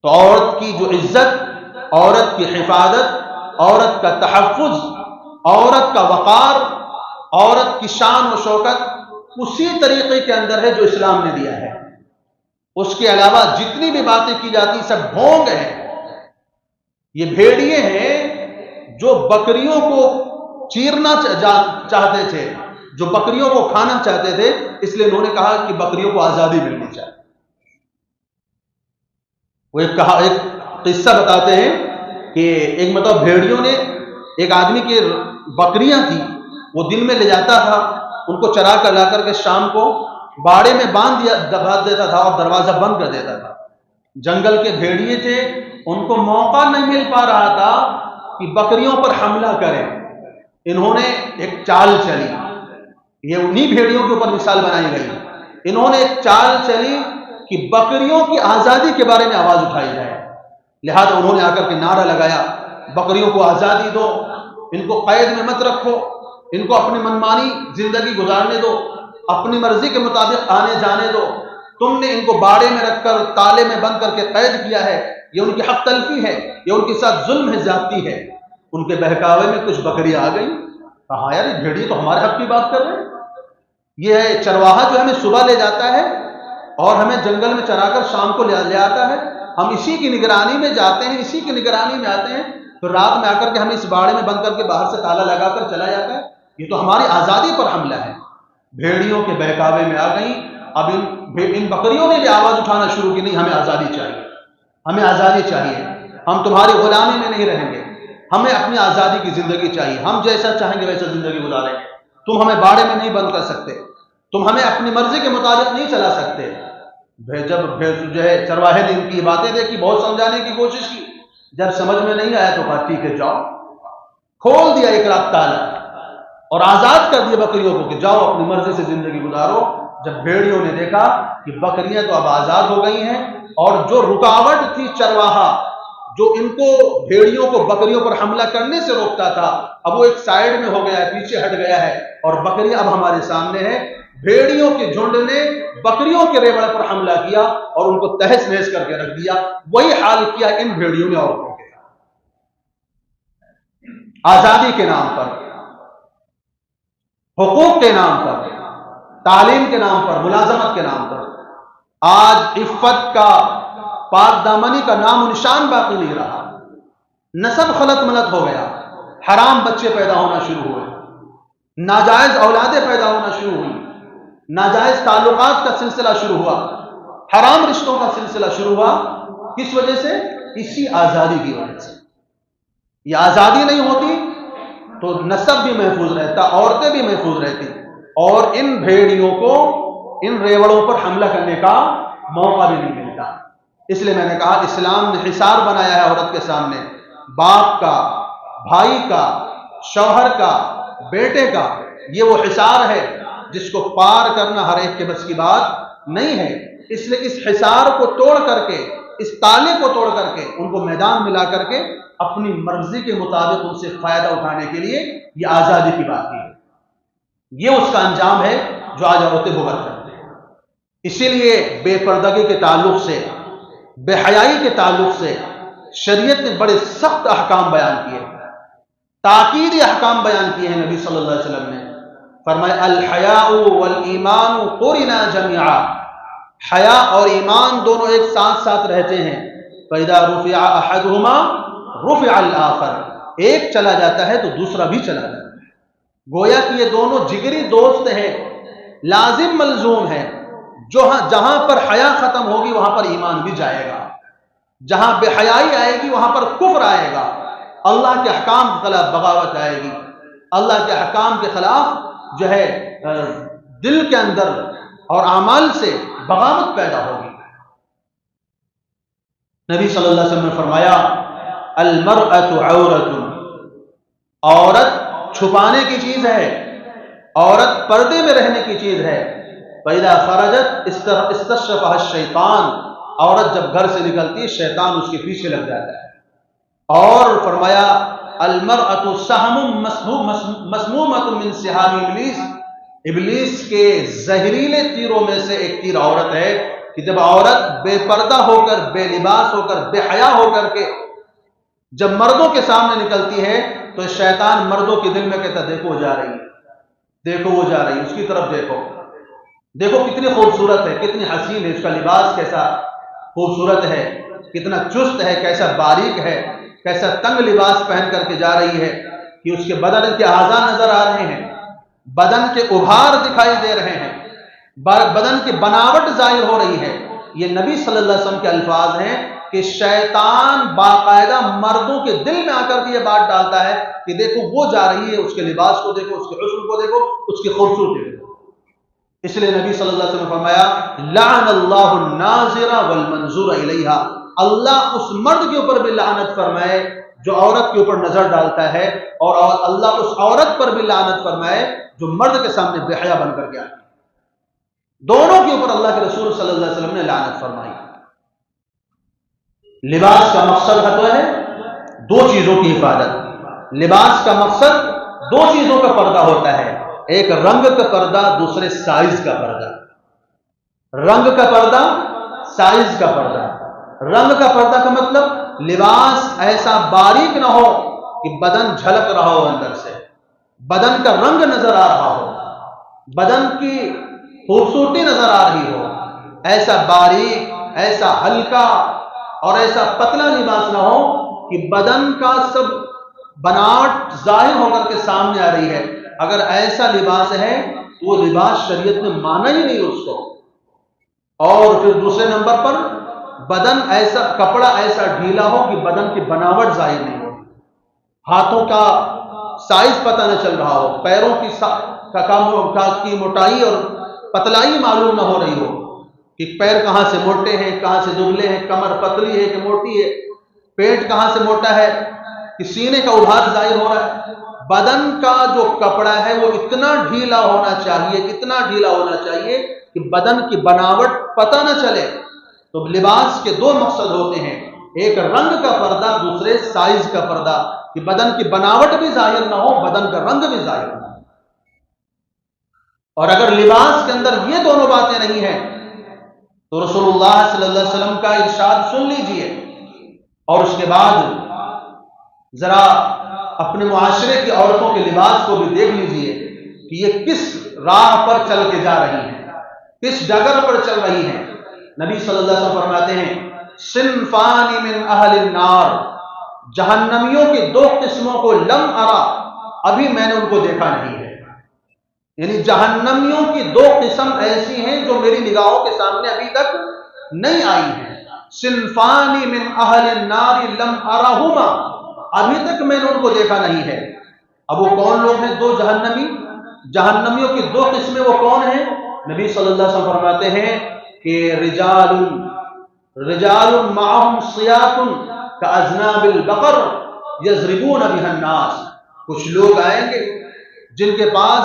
تو عورت کی جو عزت، عورت کی حفاظت، عورت کا تحفظ، عورت کا وقار، عورت کی شان و شوکت اسی طریقے کے اندر ہے جو اسلام نے دیا ہے۔ اس کے علاوہ جتنی بھی باتیں کی جاتی سب ڈھونگ ہیں۔ یہ بھیڑیے ہیں جو بکریوں کو چیرنا چاہتے تھے، جو بکریوں کو کھانا چاہتے تھے، اس لیے انہوں نے کہا کہ بکریوں کو آزادی ملنی چاہیے۔ وہ ایک قصہ بتاتے ہیں کہ ایک مرتبہ بھیڑیوں نے ایک آدمی کی بکریاں تھی، وہ دن میں لے جاتا تھا، ان کو چرا کر لا کر کے شام کو باڑے میں باندھ دیتا تھا اور دروازہ بند کر دیتا تھا۔ جنگل کے بھیڑیے تھے، ان کو موقع نہیں مل پا رہا تھا کہ بکریوں پر حملہ کریں۔ انہوں نے ایک چال چلی، یہ انہی بھیڑیوں کے اوپر مثال بنائی گئی۔ انہوں نے ایک چال چلی کہ بکریوں کی آزادی کے بارے میں آواز اٹھائی جائے، لہذا انہوں نے آ کر کے نعرہ لگایا، بکریوں کو آزادی دو، ان کو قید میں مت رکھو، ان کو اپنی منمانی زندگی گزارنے دو، اپنی مرضی کے مطابق آنے جانے دو۔ تم نے ان کو باڑے میں رکھ کر تالے میں بند کر کے قید کیا ہے، یہ ان کی حق تلفی ہے، یہ ان کے ساتھ ظلم ہے، زیادتی ہے۔ ان کے بہکاوے میں کچھ بکریاں آ گئیں، کہا یار یہ بھیڑیے تو ہمارے حق کی بات کر رہے ہیں، یہ ہے چرواہا جو ہمیں صبح لے جاتا ہے اور ہمیں جنگل میں چرا کر شام کو لے آتا ہے، ہم اسی کی نگرانی میں جاتے ہیں، اسی کی نگرانی میں آتے ہیں، پھر رات میں آ کر کے ہمیں اس باڑے میں بند کر کے باہر سے تالا لگا کر چلا جاتا ہے، یہ تو ہماری آزادی پر حملہ ہے۔ بھیڑیوں کے بہکاوے میں آ گئیں۔ اب ان بکریوں نے بھی آواز اٹھانا شروع کی، نہیں ہمیں آزادی چاہیے، ہمیں آزادی چاہیے، ہم تمہاری غلامی میں نہیں رہیں گے، ہمیں اپنی آزادی کی زندگی چاہیے، ہم جیسا چاہیں گے ویسا زندگی گزاریں گے، تم ہمیں باڑے میں نہیں بند کر سکتے، تم ہمیں اپنی مرضی کے مطابق نہیں چلا سکتے۔ جب جو ہے چرواہے نے ان کی باتیں دیکھی، بہت سمجھانے کی کوشش کی، جب سمجھ میں نہیں آیا تو کہا ٹھیک ہے جاؤ، کھول دیا ایک رات تالا اور آزاد کر دیا بکریوں کو کہ جاؤ اپنی مرضی سے زندگی گزارو۔ جب بھیڑیوں نے دیکھا کہ بکریاں تو اب آزاد ہو گئی ہیں اور جو رکاوٹ تھی چرواہا جو ان کو بھیڑیوں کو بکریوں پر حملہ کرنے سے روکتا تھا، اب وہ ایک سائیڈ میں ہو گیا ہے، پیچھے ہٹ گیا ہے اور بکریاں اب ہمارے سامنے ہیں۔ بھیڑیوں کے جھنڈ نے بکریوں کے ریوڑ پر حملہ کیا اور ان کو تہس نہس کر کے رکھ دیا۔ وہی حال کیا ان بھیڑیوں نے عورتوں کے۔ آزادی کے نام پر، حقوق کے نام پر، تعلیم کے نام پر، ملازمت کے نام پر آج عفت کا، پاک دامنی کا نام و نشان باقی نہیں رہا۔ نسب خلط ملط ہو گیا، حرام بچے پیدا ہونا شروع ہوئے، ناجائز اولادیں پیدا ہونا شروع ہوئی، ناجائز تعلقات کا سلسلہ شروع ہوا، حرام رشتوں کا سلسلہ شروع ہوا۔ کس وجہ سے؟ اسی آزادی کی وجہ سے۔ یہ آزادی نہیں ہوتی تو نسب بھی محفوظ رہتا، عورتیں بھی محفوظ رہتی اور ان بھیڑیوں کو ان ریوڑوں پر حملہ کرنے کا موقع بھی نہیں ملتا۔ اس لیے میں نے کہا اسلام نے حصار بنایا ہے عورت کے سامنے، باپ کا، بھائی کا، شوہر کا، بیٹے کا، یہ وہ حصار ہے جس کو پار کرنا ہر ایک کے بس کی بات نہیں ہے۔ اس لیے اس حصار کو توڑ کر کے، اس تالے کو توڑ کر کے ان کو میدان ملا کر کے اپنی مرضی کے مطابق ان سے فائدہ اٹھانے کے لیے یہ آزادی کی بات کی ہے۔ یہ اس کا انجام ہے جو آج عورتیں بھگت کرتے ہیں۔ اسی لیے بے پردگی کے تعلق سے، بے حیائی کے تعلق سے شریعت نے بڑے سخت احکام بیان کیے، تاکیدی احکام بیان کیے ہیں۔ نبی صلی اللہ علیہ وسلم نے فرمایا الحیاء والایمان قرنا جميعا، حیا اور ایمان دونوں ایک ساتھ ساتھ رہتے ہیں۔ فَإِذَا رُفِعَ أَحَدُهُمَا رُفِعَ الْآخَرُ، ایک چلا جاتا ہے تو دوسرا بھی چلا جاتا ہے۔ گویا کہ یہ دونوں جگری دوست ہیں، لازم ملزوم ہیں۔ جہاں پر حیا ختم ہوگی وہاں پر ایمان بھی جائے گا، جہاں بے حیائی آئے گی وہاں پر کفر آئے گا، اللہ کے احکام کے خلاف بغاوت آئے گی، اللہ کے احکام کے خلاف جو ہے دل کے اندر اور اعمال سے بغاوت پیدا ہوگی۔ نبی صلی اللہ علیہ وسلم نے فرمایا المرأة عورت، عورت چھپانے کی چیز ہے، عورت پردے میں رہنے کی چیز ہے۔ فَإِذَا خَرَجَتْ اسْتَشْرَفَهَا الشَّيْطَانُ، عورت جب گھر سے نکلتی ہے شیطان اس کے پیچھے لگ جاتا ہے۔ اور فرمایا المرأة سہم مسمومۃ من سہام ابلیس، ابلیس کے زہریلے تیروں میں سے ایک تیر عورت ہے کہ جب عورت بے پردہ ہو کر، بے لباس ہو کر، بے حیا ہو کر کے جب مردوں کے سامنے نکلتی ہے تو شیطان مردوں کے دل میں کہتا دیکھو وہ جا رہی ہے، دیکھو وہ جا رہی ہے، اس کی طرف دیکھو، دیکھو کتنی خوبصورت ہے، کتنی حسین ہے، اس کا لباس کیسا خوبصورت ہے، کتنا چست ہے، کیسا باریک ہے، کیسا تنگ لباس پہن کر کے جا رہی ہے کہ اس کے بدن کے اعضاء نظر آ رہے ہیں، بدن کے ابھار دکھائی دے رہے ہیں، بدن کی بناوٹ ظاہر ہو رہی ہے۔ یہ نبی صلی اللہ علیہ وسلم کے الفاظ ہیں کہ شیطان باقاعدہ مردوں کے دل میں آ کر کے یہ بات ڈالتا ہے کہ دیکھو وہ جا رہی ہے، اس کے لباس کو دیکھو، اس کے حسن کو دیکھو، اس کی خوبصورتی دیکھو۔ اس لیے نبی صلی اللہ علیہ وسلم نے فرمایا لعن اللہ الناظر والمنظور الیہا، اللہ اس مرد کے اوپر بھی لعنت فرمائے جو عورت کے اوپر نظر ڈالتا ہے، اور اللہ اس عورت پر بھی لعنت فرمائے جو مرد کے سامنے بے حیا بن کر کے آتی ہے۔ دونوں کے اوپر اللہ کے رسول صلی اللہ علیہ وسلم نے لعنت فرمائی۔ لباس کا مقصد تو ہے دو چیزوں کی حفاظت۔ لباس کا مقصد دو چیزوں کا پردہ ہوتا ہے، ایک رنگ کا پردہ، دوسرے سائز کا پردہ۔ رنگ کا پردہ، سائز کا پردہ۔ رنگ کا پردہ کا مطلب لباس ایسا باریک نہ ہو کہ بدن جھلک رہا ہو، اندر سے بدن کا رنگ نظر آ رہا ہو، بدن کی خوبصورتی نظر آ رہی ہو، ایسا باریک، ایسا ہلکا اور ایسا پتلا لباس نہ ہو کہ بدن کا سب بناوٹ ظاہر ہو کر کے سامنے آ رہی ہے۔ اگر ایسا لباس ہے تو وہ لباس شریعت نے مانا ہی نہیں اس کو۔ اور پھر دوسرے نمبر پر بدن ایسا، کپڑا ایسا ڈھیلا ہو کہ بدن کی بناوٹ ظاہر نہیں ہو، ہاتھوں کا سائز پتہ نہ چل رہا ہو، پیروں کی موٹائی اور پتلائی معلوم نہ ہو رہی ہو کہ پیر کہاں سے موٹے ہیں، کہاں سے دبلے ہیں، کمر پتلی ہے کہ موٹی ہے، پیٹ کہاں سے موٹا ہے کہ سینے کا ابھار ظاہر ہو رہا ہے۔ بدن کا جو کپڑا ہے وہ اتنا ڈھیلا ہونا چاہیے، اتنا ڈھیلا ہونا چاہیے کہ بدن کی بناوٹ پتہ نہ چلے۔ تو لباس کے دو مقصد ہوتے ہیں، ایک رنگ کا پردہ، دوسرے سائز کا پردہ، کہ بدن کی بناوٹ بھی ظاہر نہ ہو، بدن کا رنگ بھی ظاہر نہ ہو۔ اور اگر لباس کے اندر یہ دونوں باتیں نہیں ہیں تو رسول اللہ صلی اللہ علیہ وسلم کا ارشاد سن لیجئے، اور اس کے بعد ذرا اپنے معاشرے کی عورتوں کے لباس کو بھی دیکھ لیجئے کہ یہ کس راہ پر چل کے جا رہی ہیں، کس ڈگر پر چل رہی ہیں۔ نبی صلی اللہ علیہ وسلم فرماتے ہیں صنفان من اہل النار، جہنمیوں کی دو قسموں کو لم ارا، ابھی میں نے ان کو دیکھا نہیں ہے۔ یعنی جہنمیوں کی دو قسم ایسی ہیں جو میری نگاہوں کے سامنے ابھی تک نہیں آئی ہیں۔ صنفان من اہل النار لم ارہما، ابھی تک میں نے ان کو دیکھا نہیں ہے۔ اب وہ کون لوگ ہیں دو جہنمی؟ جہنمیوں کی دو قسمیں وہ کون ہیں؟ نبی صلی اللہ علیہ وسلم فرماتے ہیں کہ رجال معهم سیاط کاذناب البقر یضربون بها الناس، کچھ لوگ آئیں گے جن کے پاس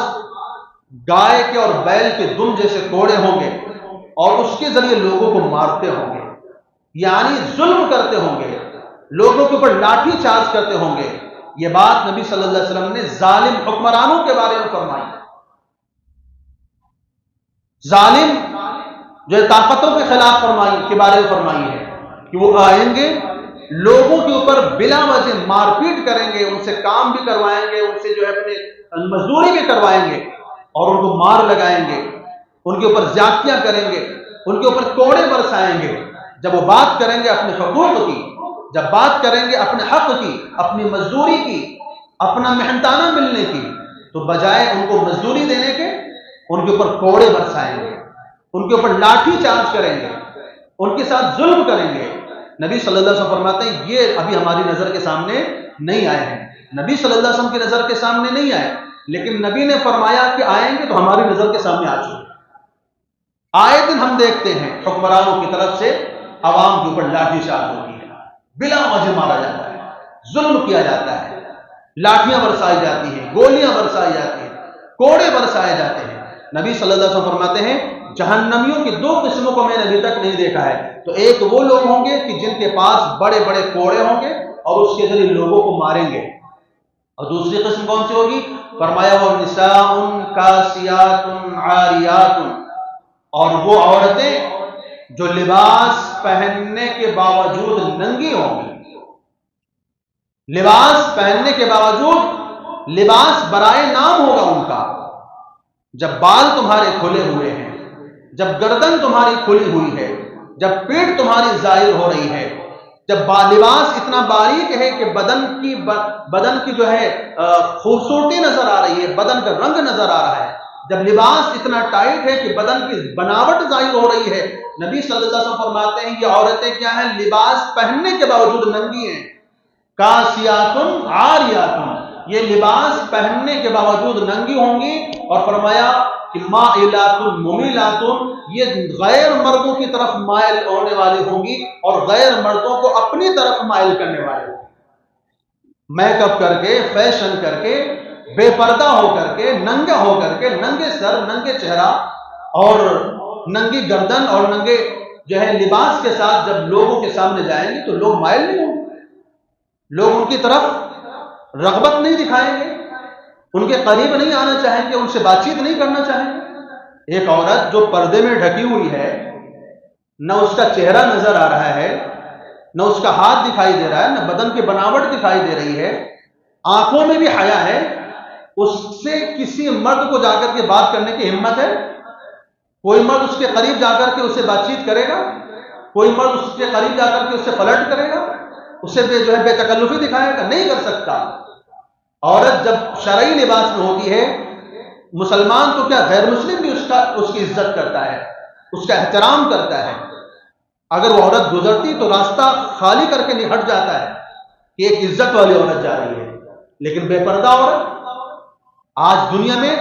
گائے کے اور بیل کے دم جیسے کوڑے ہوں گے اور اس کے ذریعے لوگوں کو مارتے ہوں گے، یعنی ظلم کرتے ہوں گے، لوگوں کے اوپر لاٹھی چارج کرتے ہوں گے۔ یہ بات نبی صلی اللہ علیہ وسلم نے ظالم حکمرانوں کے بارے میں فرمائی۔ ظالم جو طاقتوں کے خلاف کے بارے میں فرمائی ہے کہ وہ آئیں گے، لوگوں کے اوپر بلا وجہ مار پیٹ کریں گے، ان سے کام بھی کروائیں گے، ان سے جو ہے اپنے مزدوری بھی کروائیں گے اور ان کو مار لگائیں گے، ان کے اوپر زیادتیاں کریں گے، ان کے اوپر کوڑے برسائیں گے۔ جب وہ بات کریں گے اپنے حقوق کی، جب بات کریں گے اپنے حق کی، اپنی مزدوری کی، اپنا محنتانہ ملنے کی، تو بجائے ان کو مزدوری دینے کے ان کے اوپر کوڑے برسائیں گے، ان کے اوپر لاٹھی چارج کریں گے، ان کے ساتھ ظلم کریں گے۔ نبی صلی اللہ علیہ وسلم فرماتے ہیں یہ ابھی ہماری نظر کے سامنے نہیں آئے ہیں، نبی صلی اللہ علیہ وسلم کی نظر کے سامنے نہیں آئے، لیکن نبی نے فرمایا کہ آئیں گے تو ہماری نظر کے سامنے آ چکے۔ آئے دن ہم دیکھتے ہیں حکمرانوں کی طرف سے عوام کے اوپر لاٹھی چارج ہوتی ہے، بلا وجہ مارا جاتا ہے، ظلم کیا جاتا ہے، لاٹھیاں برسائی جاتی ہیں، گولیاں برسائی جاتی ہیں، کوڑے برسائے جاتے ہیں۔ نبی صلی اللہ علیہ وسلم فرماتے ہیں جہنمیوں کی دو قسموں کو میں نے ابھی تک نہیں دیکھا ہے، تو ایک وہ لوگ ہوں گے کہ جن کے پاس بڑے بڑے کوڑے ہوں گے اور اس کے ذریعے لوگوں کو ماریں گے، اور دوسری قسم کون سی ہوگی؟ فرمایا وہ نساء کاسیات عاریات، اور وہ عورتیں جو لباس پہننے کے باوجود ننگی ہوں گی، لباس پہننے کے باوجود لباس برائے نام ہوگا ان کا۔ جب بال تمہارے کھلے ہوئے ہیں، جب گردن تمہاری کھلی ہوئی ہے، جب پیٹھ تمہاری ظاہر ہو رہی ہے، جب لباس اتنا باریک ہے کہ بدن کی جو ہے خوبصورتی نظر آ رہی ہے، بدن کا رنگ نظر آ رہا ہے، جب لباس اتنا ٹائٹ ہے کہ بدن کی بناوٹ ظاہر ہو رہی ہے، نبی صلی اللہ علیہ وسلم فرماتے ہیں یہ عورتیں کیا ہیں؟ لباس پہننے کے باوجود ننگی ہیں۔ کاسیاتن عاریاتن، یہ لباس پہننے کے باوجود ننگی ہوں گی، اور فرمایا کہ مائلات ممیلات، یہ غیر مردوں کی طرف مائل ہونے والی ہوں گی اور غیر مردوں کو اپنی طرف مائل کرنے والے ہوں گی۔ میک اپ کر کے، فیشن کر کے، بے پردہ ہو کر کے، ننگا ہو کر کے، ننگے سر، ننگے چہرہ اور ننگی گردن اور ننگے جو ہے لباس کے ساتھ جب لوگوں کے سامنے جائیں گے تو لوگ مائل نہیں ہوں گے، لوگ ان کی طرف رغبت نہیں دکھائیں گے، ان کے قریب نہیں آنا چاہیں گے، ان سے بات چیت نہیں کرنا چاہیں گے۔ ایک عورت جو پردے میں ڈھکی ہوئی ہے، نہ اس کا چہرہ نظر آ رہا ہے، نہ اس کا ہاتھ دکھائی دے رہا ہے، نہ بدن کی بناوٹ دکھائی دے رہی ہے، آنکھوں میں بھی حیا ہے، اس سے کسی مرد کو جا کر کے بات کرنے کی ہمت ہے؟ کوئی مرد اس کے قریب جا کر کے اسے بات چیت کرے گا؟ کوئی مرد اس کے قریب جا کر کے اسے فلرٹ کرے گا؟ اسے جو ہے بے تکلفی دکھائے گا؟ نہیں کر سکتا۔ عورت جب شرعی لباس میں ہوتی ہے، مسلمان تو کیا غیر مسلم بھی اس کی عزت کرتا ہے، اس کا احترام کرتا ہے۔ اگر وہ عورت گزرتی تو راستہ خالی کر کے نہیں ہٹ جاتا ہے کہ ایک عزت والی عورت جا رہی ہے۔ لیکن بے پردہ عورت آج دنیا میں،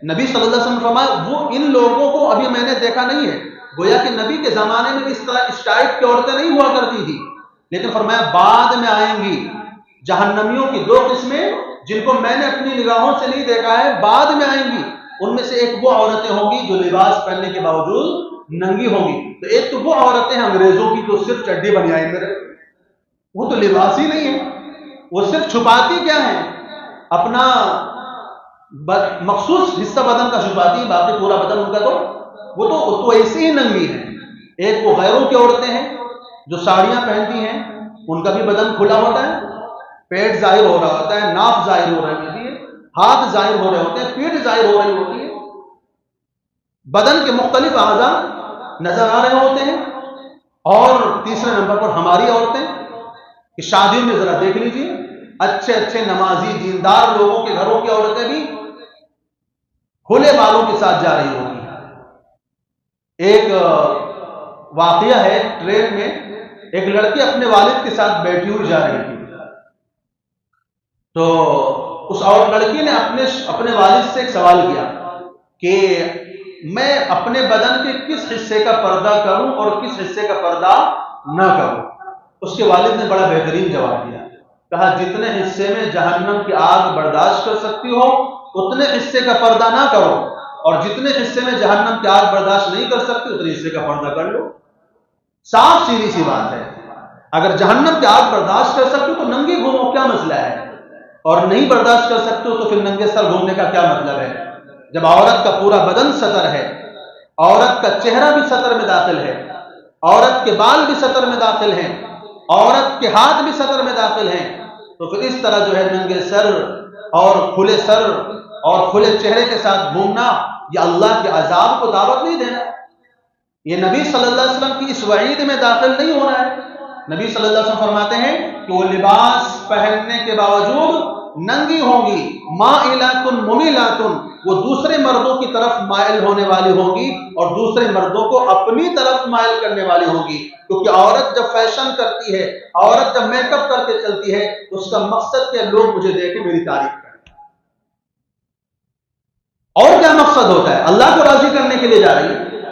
نبی صلی اللہ علیہ وسلم فرمایا وہ ان لوگوں کو ابھی میں نے دیکھا نہیں ہے، گویا کہ نبی کے زمانے میں اس طرح اس ٹائپ کی عورتیں نہیں ہوا کرتی تھی، لیکن فرمایا بعد میں آئیں گی جہنمیوں کی دو قسمیں جن کو میں نے اپنی نگاہوں سے نہیں دیکھا ہے، بعد میں آئیں گی۔ ان میں سے ایک وہ عورتیں ہوں گی جو لباس پہننے کے باوجود ننگی ہوں گی۔ تو ایک تو وہ عورتیں ہیں انگریزوں کی جو صرف چڈی بنیائی میں رہے، وہ تو لباس ہی نہیں ہے، وہ صرف چھپاتی کیا ہے؟ اپنا مخصوص حصہ بدن کا چھپاتی ہے، باقی پورا بدن ان کا وہ تو ایسے ہی ننگی ہے۔ ایک وہ غیروں کی عورتیں ہیں جو ساڑیاں پہنتی ہیں، ان کا بھی بدن کھلا ہوتا ہے، پیٹ ظاہر ہو رہا ہوتا ہے، ناف ظاہر ہو رہی ہوتی ہے، ہاتھ ظاہر ہو رہے ہوتے ہیں، پیٹ ظاہر ہو رہی ہوتی ہے، بدن کے مختلف اعضاء نظر آ رہے ہوتے ہیں۔ اور تیسرے نمبر پر ہماری عورتیں کہ شادیوں میں ذرا دیکھ لیجیے، اچھے اچھے نمازی دیندار لوگوں کے گھروں کی عورتیں بھی کھلے بالوں کے ساتھ جا رہی ہوتی ہیں۔ ایک واقعہ ہے، ٹرین میں ایک لڑکی اپنے والد کے ساتھ بیٹھی ہوئی جا رہی تھی، تو اس لڑکی نے اپنے والد سے ایک سوال کیا کہ میں اپنے بدن کے کس حصے کا پردہ کروں اور کس حصے کا پردہ نہ کروں؟ اس کے والد نے بڑا بہترین جواب دیا، کہا جتنے حصے میں جہنم کی آگ برداشت کر سکتی ہو اتنے حصے کا پردہ نہ کرو، اور جتنے حصے میں جہنم کی آگ برداشت نہیں کر سکتی اتنے حصے کا پردہ کر لو۔ صاف سیدھی سی بات ہے، اگر جہنم کی آگ برداشت کر سکتے ہو تو ننگے گھومو، کیا مسئلہ ہے؟ اور نہیں برداشت کر سکتے ہو تو پھر ننگے سر گھومنے کا کیا مطلب ہے؟ جب عورت کا پورا بدن سطر ہے، عورت کا چہرہ بھی سطر میں داخل ہے، عورت کے بال بھی سطر میں داخل ہیں، عورت کے ہاتھ بھی سطر میں داخل ہیں، تو پھر اس طرح جو ہے ننگے سر اور کھلے سر اور کھلے چہرے کے ساتھ گھومنا یہ اللہ کے عذاب کو دعوت نہیں دینا، یہ نبی صلی اللہ علیہ وسلم کی اس وعید میں داخل نہیں ہونا ہے۔ نبی صلی اللہ علیہ وسلم فرماتے ہیں کہ وہ لباس پہننے کے باوجود ننگی ہوں گی، مائلات ممیلات، وہ دوسرے مردوں کی طرف مائل ہونے والی ہوں گی اور دوسرے مردوں کو اپنی طرف مائل کرنے والی ہوں گی، کیونکہ عورت جب فیشن کرتی ہے، عورت جب میک اپ کر کے چلتی ہے، اس کا مقصد کہ لوگ مجھے دیکھیں، میری تعریف کریں۔ اور کیا مقصد ہوتا ہے؟ اللہ کو راضی کرنے کے لیے جا رہی ہے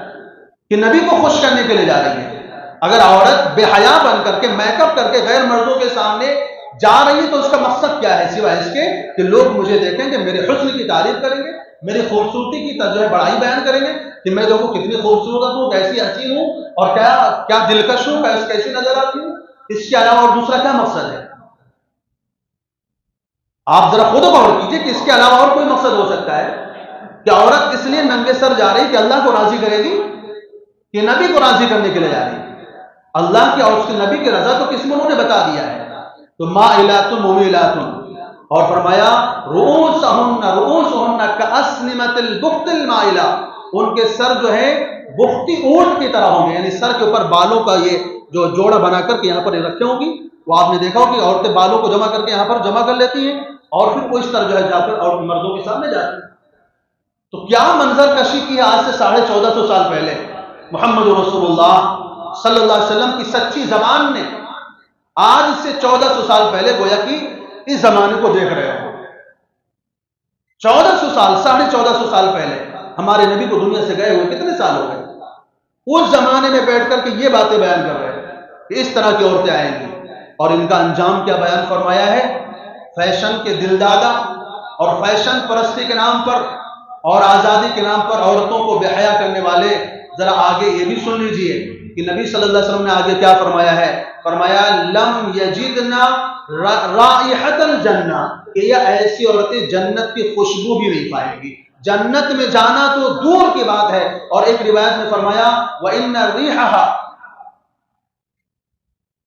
کہ نبی کو خوش کرنے کے لیے جا رہی ہے۔ اگر عورت بے حیا بن کر کے میک اپ کر کے غیر مردوں کے سامنے جا رہی ہے تو اس کا مقصد کیا ہے سوائے اس کے کہ لوگ مجھے دیکھیں گے، میرے حسن کی تعریف کریں گے، میری خوبصورتی کی بڑائی بیان کریں گے کہ میں دیکھو کتنی خوبصورت ہوں، کیسی حسین ہوں اور کیا دلکش ہوں، کیسی نظر آتی ہوں۔ اس کے علاوہ اور دوسرا کیا مقصد ہے؟ آپ ذرا خود غور کیجئے کہ اس کے علاوہ اور کوئی مقصد ہو سکتا ہے کہ عورت اس لیے ننگے سر جا رہی کہ اللہ کو راضی کرے گی کہ نبی کو راضی کرنے کے لیے جا رہی ہیں. اللہ کی اور اس کے نبی کی رضا تو کس میں انہوں نے بتا دیا ہے. تو مائلات ممیلات، اور فرمایا رؤوسہن کاسنمۃ البخت المائلہ، ان کے سر جو ہے بختی اونٹ کی طرح ہوں گے، یعنی سر کے اوپر بالوں کا یہ جو جوڑا بنا کر کے یہاں پر رکھے ہوں گی. وہ آپ نے دیکھا ہو کہ عورتیں بالوں کو جمع کر کے یہاں پر جمع کر لیتی ہیں اور پھر وہ اس طرح جو ہے جا کر اور مردوں کے سامنے جاتی ہیں. تو کیا منظر کشی کی ہے آج سے 1450 سال پہلے محمد رسول اللہ صلی اللہ علیہ وسلم کی سچی زبان نے. آج سے 1400 سال پہلے گویا کہ اس زمانے کو دیکھ رہے ہو. 1400 سال 1450 سال پہلے ہمارے نبی کو دنیا سے گئے ہوئے کتنے سال ہو گئے. اس زمانے میں بیٹھ کر کے یہ باتیں بیان کر رہے ہیں کہ اس طرح کی عورتیں آئیں گی. اور ان کا انجام کیا بیان فرمایا ہے. فیشن کے دل دادا اور فیشن پرستی کے نام پر اور آزادی کے نام پر عورتوں کو بے حیا کرنے والے. ذرا آگے یہ بھی سن لیجئے کہ نبی صلی اللہ علیہ وسلم نے آگے کیا فرمایا ہے. فرمایا لم یجدنا رائحۃ الجنہ، کہ یہ ایسی عورتیں جنت کی خوشبو بھی نہیں پائیں گی. جنت میں جانا تو دور کی بات ہے. اور ایک روایت میں فرمایا وَإِنَّ الرِّيحَهَا،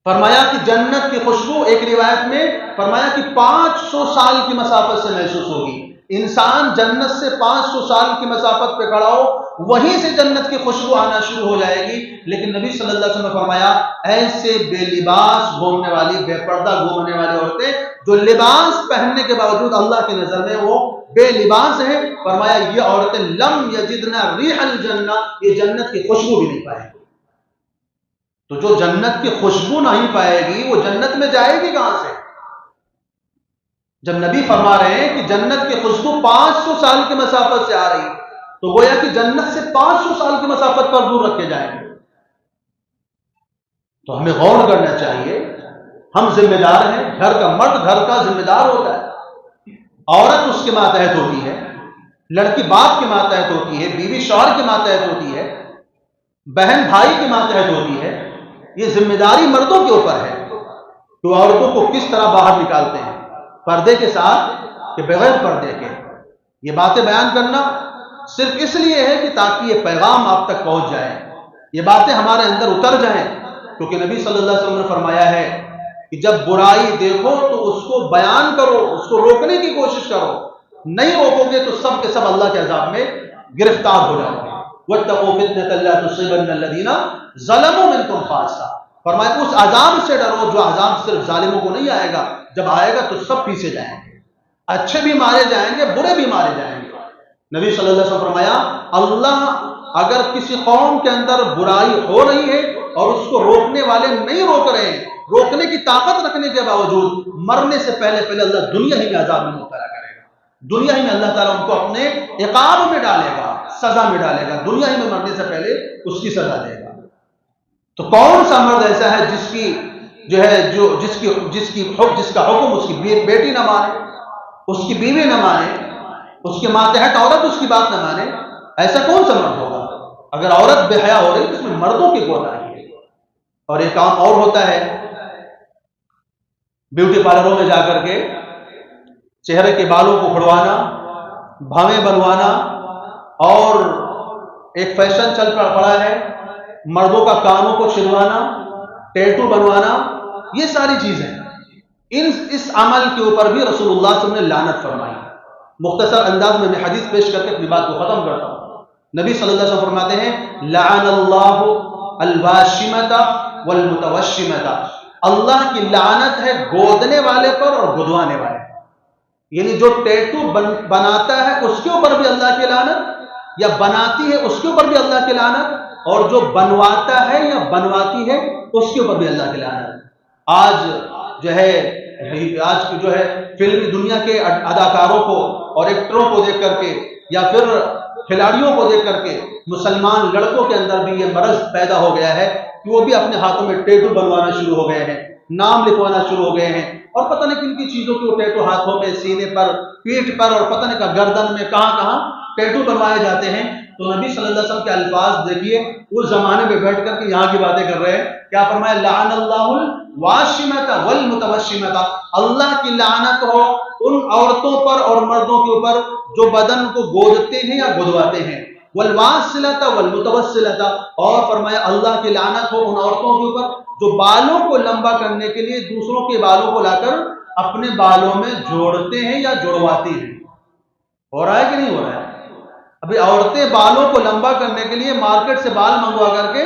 فرمایا کہ جنت کی خوشبو ایک روایت میں فرمایا کہ 500 سال کی مسافت سے محسوس ہوگی. انسان جنت سے 500 سال کی مسافت پہ کھڑا ہو، وہیں سے جنت کی خوشبو آنا شروع ہو جائے گی. لیکن نبی صلی اللہ علیہ وسلم نے فرمایا ایسے بے لباس گھومنے والی، بے پردہ گھومنے والی عورتیں جو لباس پہننے کے باوجود اللہ کی نظر میں وہ بے لباس ہیں، فرمایا یہ عورتیں لم یجدنا ریح الجنہ، یہ جنت کی خوشبو بھی نہیں پائیں گی. تو جو جنت کی خوشبو نہیں پائے گی وہ جنت میں جائے گی کہاں سے؟ جب نبی فرما رہے ہیں کہ جنت کی خوشبو 500 سال کی مسافت سے آ رہی، تو گویا کہ جنت سے 500 سال کی مسافت پر دور رکھے جائیں گے. تو ہمیں غور کرنا چاہیے. ہم ذمہ دار ہیں. گھر کا مرد گھر کا ذمہ دار ہوتا ہے، عورت اس کے ماتحت ہوتی ہے، لڑکی باپ کے ماتحت ہوتی ہے، بیوی شوہر کے ماتحت ہوتی ہے، بہن بھائی کے ماتحت ہوتی ہے. یہ ذمہ داری مردوں کے اوپر ہے کہ عورتوں کو کس طرح باہر نکالتے ہیں، پردے کے ساتھ کہ بغیر پردے کے. یہ باتیں بیان کرنا صرف اس لیے ہے کہ تاکہ یہ پیغام آپ تک پہنچ جائے، یہ باتیں ہمارے اندر اتر جائیں. کیونکہ نبی صلی اللہ علیہ وسلم نے فرمایا ہے کہ جب برائی دیکھو تو اس کو بیان کرو، اس کو روکنے کی کوشش کرو. نہیں روکو گے تو سب کے سب اللہ کے عذاب میں گرفتار ہو جاؤ گے. وَاتَّقُوا فِتْنَةً لَا تُصِيبَنَّ الَّذِينَ ظَلَمُوا مِنكُمْ خَاصَّةً، فرمایا اس عذاب سے ڈرو جو عذاب صرف ظالموں کو نہیں آئے گا. جب آئے گا تو سب پیچھے جائیں گے، اچھے بھی مارے جائیں گے، برے بھی مارے جائیں گے. نبی صلی اللہ علیہ وسلم فرمایا اللہ اگر کسی قوم کے اندر برائی ہو رہی ہے اور اس کو روکنے والے نہیں روک رہے ہیں، روکنے کی طاقت رکھنے کے باوجود، مرنے سے پہلے پہلے اللہ دنیا ہی میں عذاب میں مبتلا کرے گا. دنیا ہی میں اللہ تعالیٰ ان کو اپنے عقاب میں ڈالے گا، سزا میں ڈالے گا. دنیا ہی میں مرنے سے پہلے اس کی سزا دے گا. تو کون سا مرد ایسا ہے جس کی جو ہے جس کا حکم اس کی بیٹی نہ مانے، اس کی بیوی نہ مانے، اس کے ماتحت عورت اس کی بات نہ مانے؟ ایسا کون سا مرد ہوگا؟ اگر عورت بے حیا ہو رہی تو اس میں مردوں کی کوتاہی ہے. اور ایک کام اور ہوتا ہے، بیوٹی پارلروں میں جا کر کے چہرے کے بالوں کو کھڑوانا، بھاویں بنوانا، اور ایک فیشن چل پڑا ہے مردوں کا کانوں کو چھلوانا، ٹیٹو بنوانا. یہ ساری چیزیں اس عمل کے اوپر بھی رسول اللہ صلی اللہ علیہ وسلم نے لعنت فرمائی. مختصر انداز میں حدیث پیش کر کے اپنی بات کو ختم کرتا ہوں. نبی صلی اللہ علیہ وسلم فرماتے ہیں لعن اللہ الواشمۃ والمتوشمۃ، اللہ کی لعنت ہے گودنے والے پر اور گدوانے والے پر. یعنی جو ٹیٹو بناتا ہے اس کے اوپر بھی اللہ کی لعنت، یا بناتی ہے اس کے اوپر بھی اللہ کی لعنت، اور جو بنواتا ہے یا بنواتی ہے اس کے اوپر بھی اللہ کی لعنت. آج کی جو ہے فلمی دنیا کے اداکاروں کو اور ایکٹروں کو دیکھ کر کے یا پھر کھلاڑیوں کو دیکھ کر کے مسلمان لڑکوں کے اندر بھی یہ مرض پیدا ہو گیا ہے کہ وہ بھی اپنے ہاتھوں میں ٹیٹو بنوانا شروع ہو گئے ہیں، نام لکھوانا شروع ہو گئے ہیں، اور پتہ نہیں کن کی چیزوں کے وہ ٹیٹو ہاتھوں میں، سینے پر، پیٹھ پر، اور پتہ نہیں کا گردن میں کہاں کہاں ٹیٹو بنوائے جاتے ہیں. تو نبی صلی اللہ علیہ وسلم کے الفاظ دیکھیے، اس زمانے میں بیٹھ کر کے یہاں کی باتیں کر رہے ہیں. کیا فرمایا؟ لعن اللہ الواشمۃ والمتوشمۃ، اللہ کی لعنت ہو ان عورتوں پر اور مردوں کے اوپر جو بدن کو گودتے ہیں یا گدواتے ہیں. والواصلۃ والمتوسلۃ، اور فرمایا اللہ کی لعنت ہو ان عورتوں کے اوپر جو بالوں کو لمبا کرنے کے لیے دوسروں کے بالوں کو لا کر اپنے بالوں میں جوڑتے ہیں یا جڑواتی ہیں۔ ہو رہا ہے کہ نہیں ہو رہا ہے؟ ابھی عورتیں بالوں کو لمبا کرنے کے لیے مارکیٹ سے بال منگوا کر کے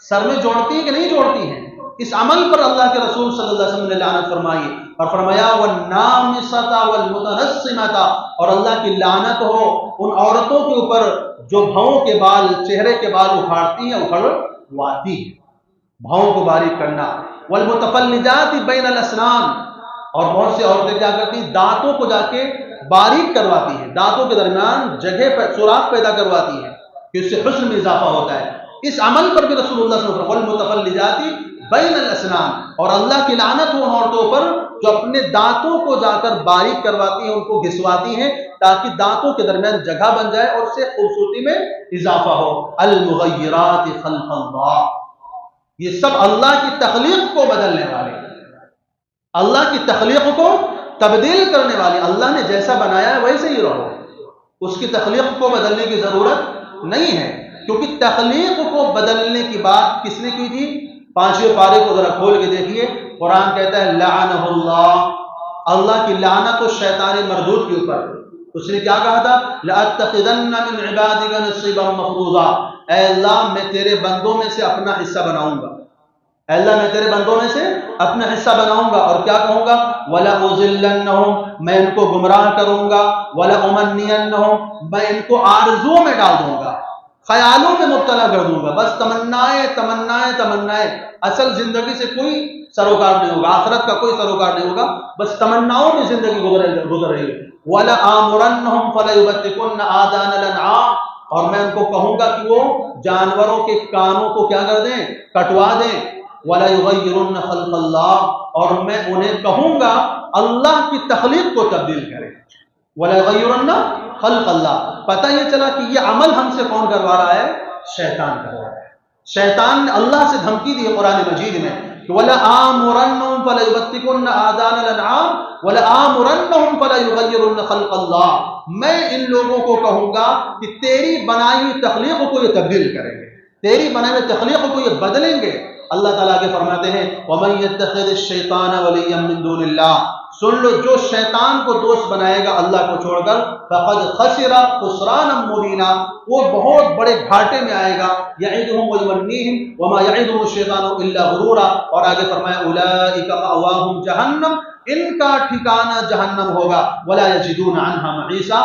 سر میں جوڑتی ہیں کہ نہیں جوڑتی ہیں؟ اس عمل پر اللہ کے رسول صلی اللہ علیہ وسلم نے لعنت فرمائی اور فرمایا والنامصۃ والمتنصمۃ، اور اللہ کی لعنت ہو ان عورتوں کے اوپر جو بھووں کے بال، چہرے کے بال اکھاڑتی ہیں، اکھڑواتی ہیں، بھووں کو باریک کرنا۔ والمتفلجات بین الاسنان، اور بہت سی عورتیں کیا کرتی ہیں، دانتوں کو جا کے باریک کرواتی ہیں، دانتوں کے درمیان جگہ پر سوراخ پیدا کرواتی ہیں کہ اس سے حسن میں اضافہ ہوتا ہے۔ اس عمل پر بھی رسول اللہ صلی اللہ علیہ وسلم والمتفلجات بین الاسنان، اور اللہ کی لعنت ہو ان عورتوں پر جو اپنے دانتوں کو جا کر باریک کرواتی ہیں، ان کو گھسواتی ہیں تاکہ دانتوں کے درمیان جگہ بن جائے اور اس سے خوبصورتی میں اضافہ ہو۔ المغیرات خلق اللہ، یہ سب اللہ کی تخلیق کو بدلنے والے، اللہ کی تخلیق کو تبدیل کرنے والے، اللہ نے جیسا بنایا ہے ویسے ہی رہو، اس کی تخلیق کو بدلنے کی ضرورت نہیں ہے، کیونکہ تخلیق کو بدلنے کی بات کس نے کی تھی؟ 5ویں پارے کو ذرا کھول کے دیکھیے، قرآن کہتا ہے لعنہ اللہ، اللہ کی لعنت و شیطان مردود کے اوپر۔ اس نے کیا کہا تھا؟ لأتخذن من عبادک نصیبا مفروضا، اے اللہ میں تیرے بندوں میں سے اپنا حصہ بناؤں گا، اے اللہ میں تیرے بندوں میں سے اپنا حصہ بناؤں گا، اور کیا کہوں گا؟ وَلَأُضِلَّنَّهُمْ، میں ان کو گمراہ کروں گا، وَلَأُمَنِّيَنَّهُمْ، میں ان کو آرزوؤں میں ڈال دوں گا، خیالوں میں مبتلا کر دوں گا، بس تمنائیں تمنائیں تمنائیں، اصل زندگی سے کوئی سروکار نہیں ہوگا، آخرت کا کوئی سروکار نہیں ہوگا، بس تمناؤں میں زندگی گزر رہی ہے۔ وَلَآمُرَنَّهُمْ فَلَيُبَتِّكُنَّ آذَانَ الْأَنْعَامِ، اور میں ان کو کہوں گا کہ وہ جانوروں کے کانوں کو کیا کر دیں؟ کٹوا دیں۔ وَلَيُغَيِّرُنَّ خَلْقَ اللَّهِ، اور میں انہیں کہوں گا اللہ کی تخلیق کو تبدیل کریں۔ وَلَيُغَيِّرُنَّ خَلْقَ اللَّهِ، پتہ یہ چلا کہ یہ عمل ہم سے کون کروا رہا ہے؟ شیطان کر رہا ہے۔ شیطان نے اللہ سے دھمکی دی ہے قرآن مجید میں کہ وَلَآمُرَنَّهُمْ فَلَيُبَتِّكُنَّ آذَانَ الْأَنْعَامِ وَلَآمُرَنَّهُمْ فَلَيُغَيِّرُنَّ خَلْقَ اللَّهِ، میں ان لوگوں کو کہوں گا کہ تیری بنائی ہوئی تخلیق کو یہ تبدیل کریں گے، تیری بنائی ہوئی تخلیق کو یہ بدلیں گے۔ اللہ تعالیٰ کے فرماتے ہیں وَمَن يَتَّخِذِ الشَّيْطَانَ وَلِيًّا مِّن دُونِ اللَّهِ، سن لو جو شیطان کو دوست بنائے گا اللہ کو چھوڑ کر، فَقَدْ خَسِرَ خُسْرَانًا مُبِينًا، وہ بہت بڑے گھاٹے میں آئے گا۔ يَعِدُهُمْ وَيُمَنِّيهِمْ وَمَا يَعِدُهُمُ الشَّيْطَانُ إِلَّا غُرُورًا، اور آگے فرمایا أُولَئِكَ مَأْوَاهُمْ جَهَنَّمُ، ان کا ٹھکانہ جہنم ہوگا، وَلَا يَجِدُونَ عَنْهَا مَحِيصًا،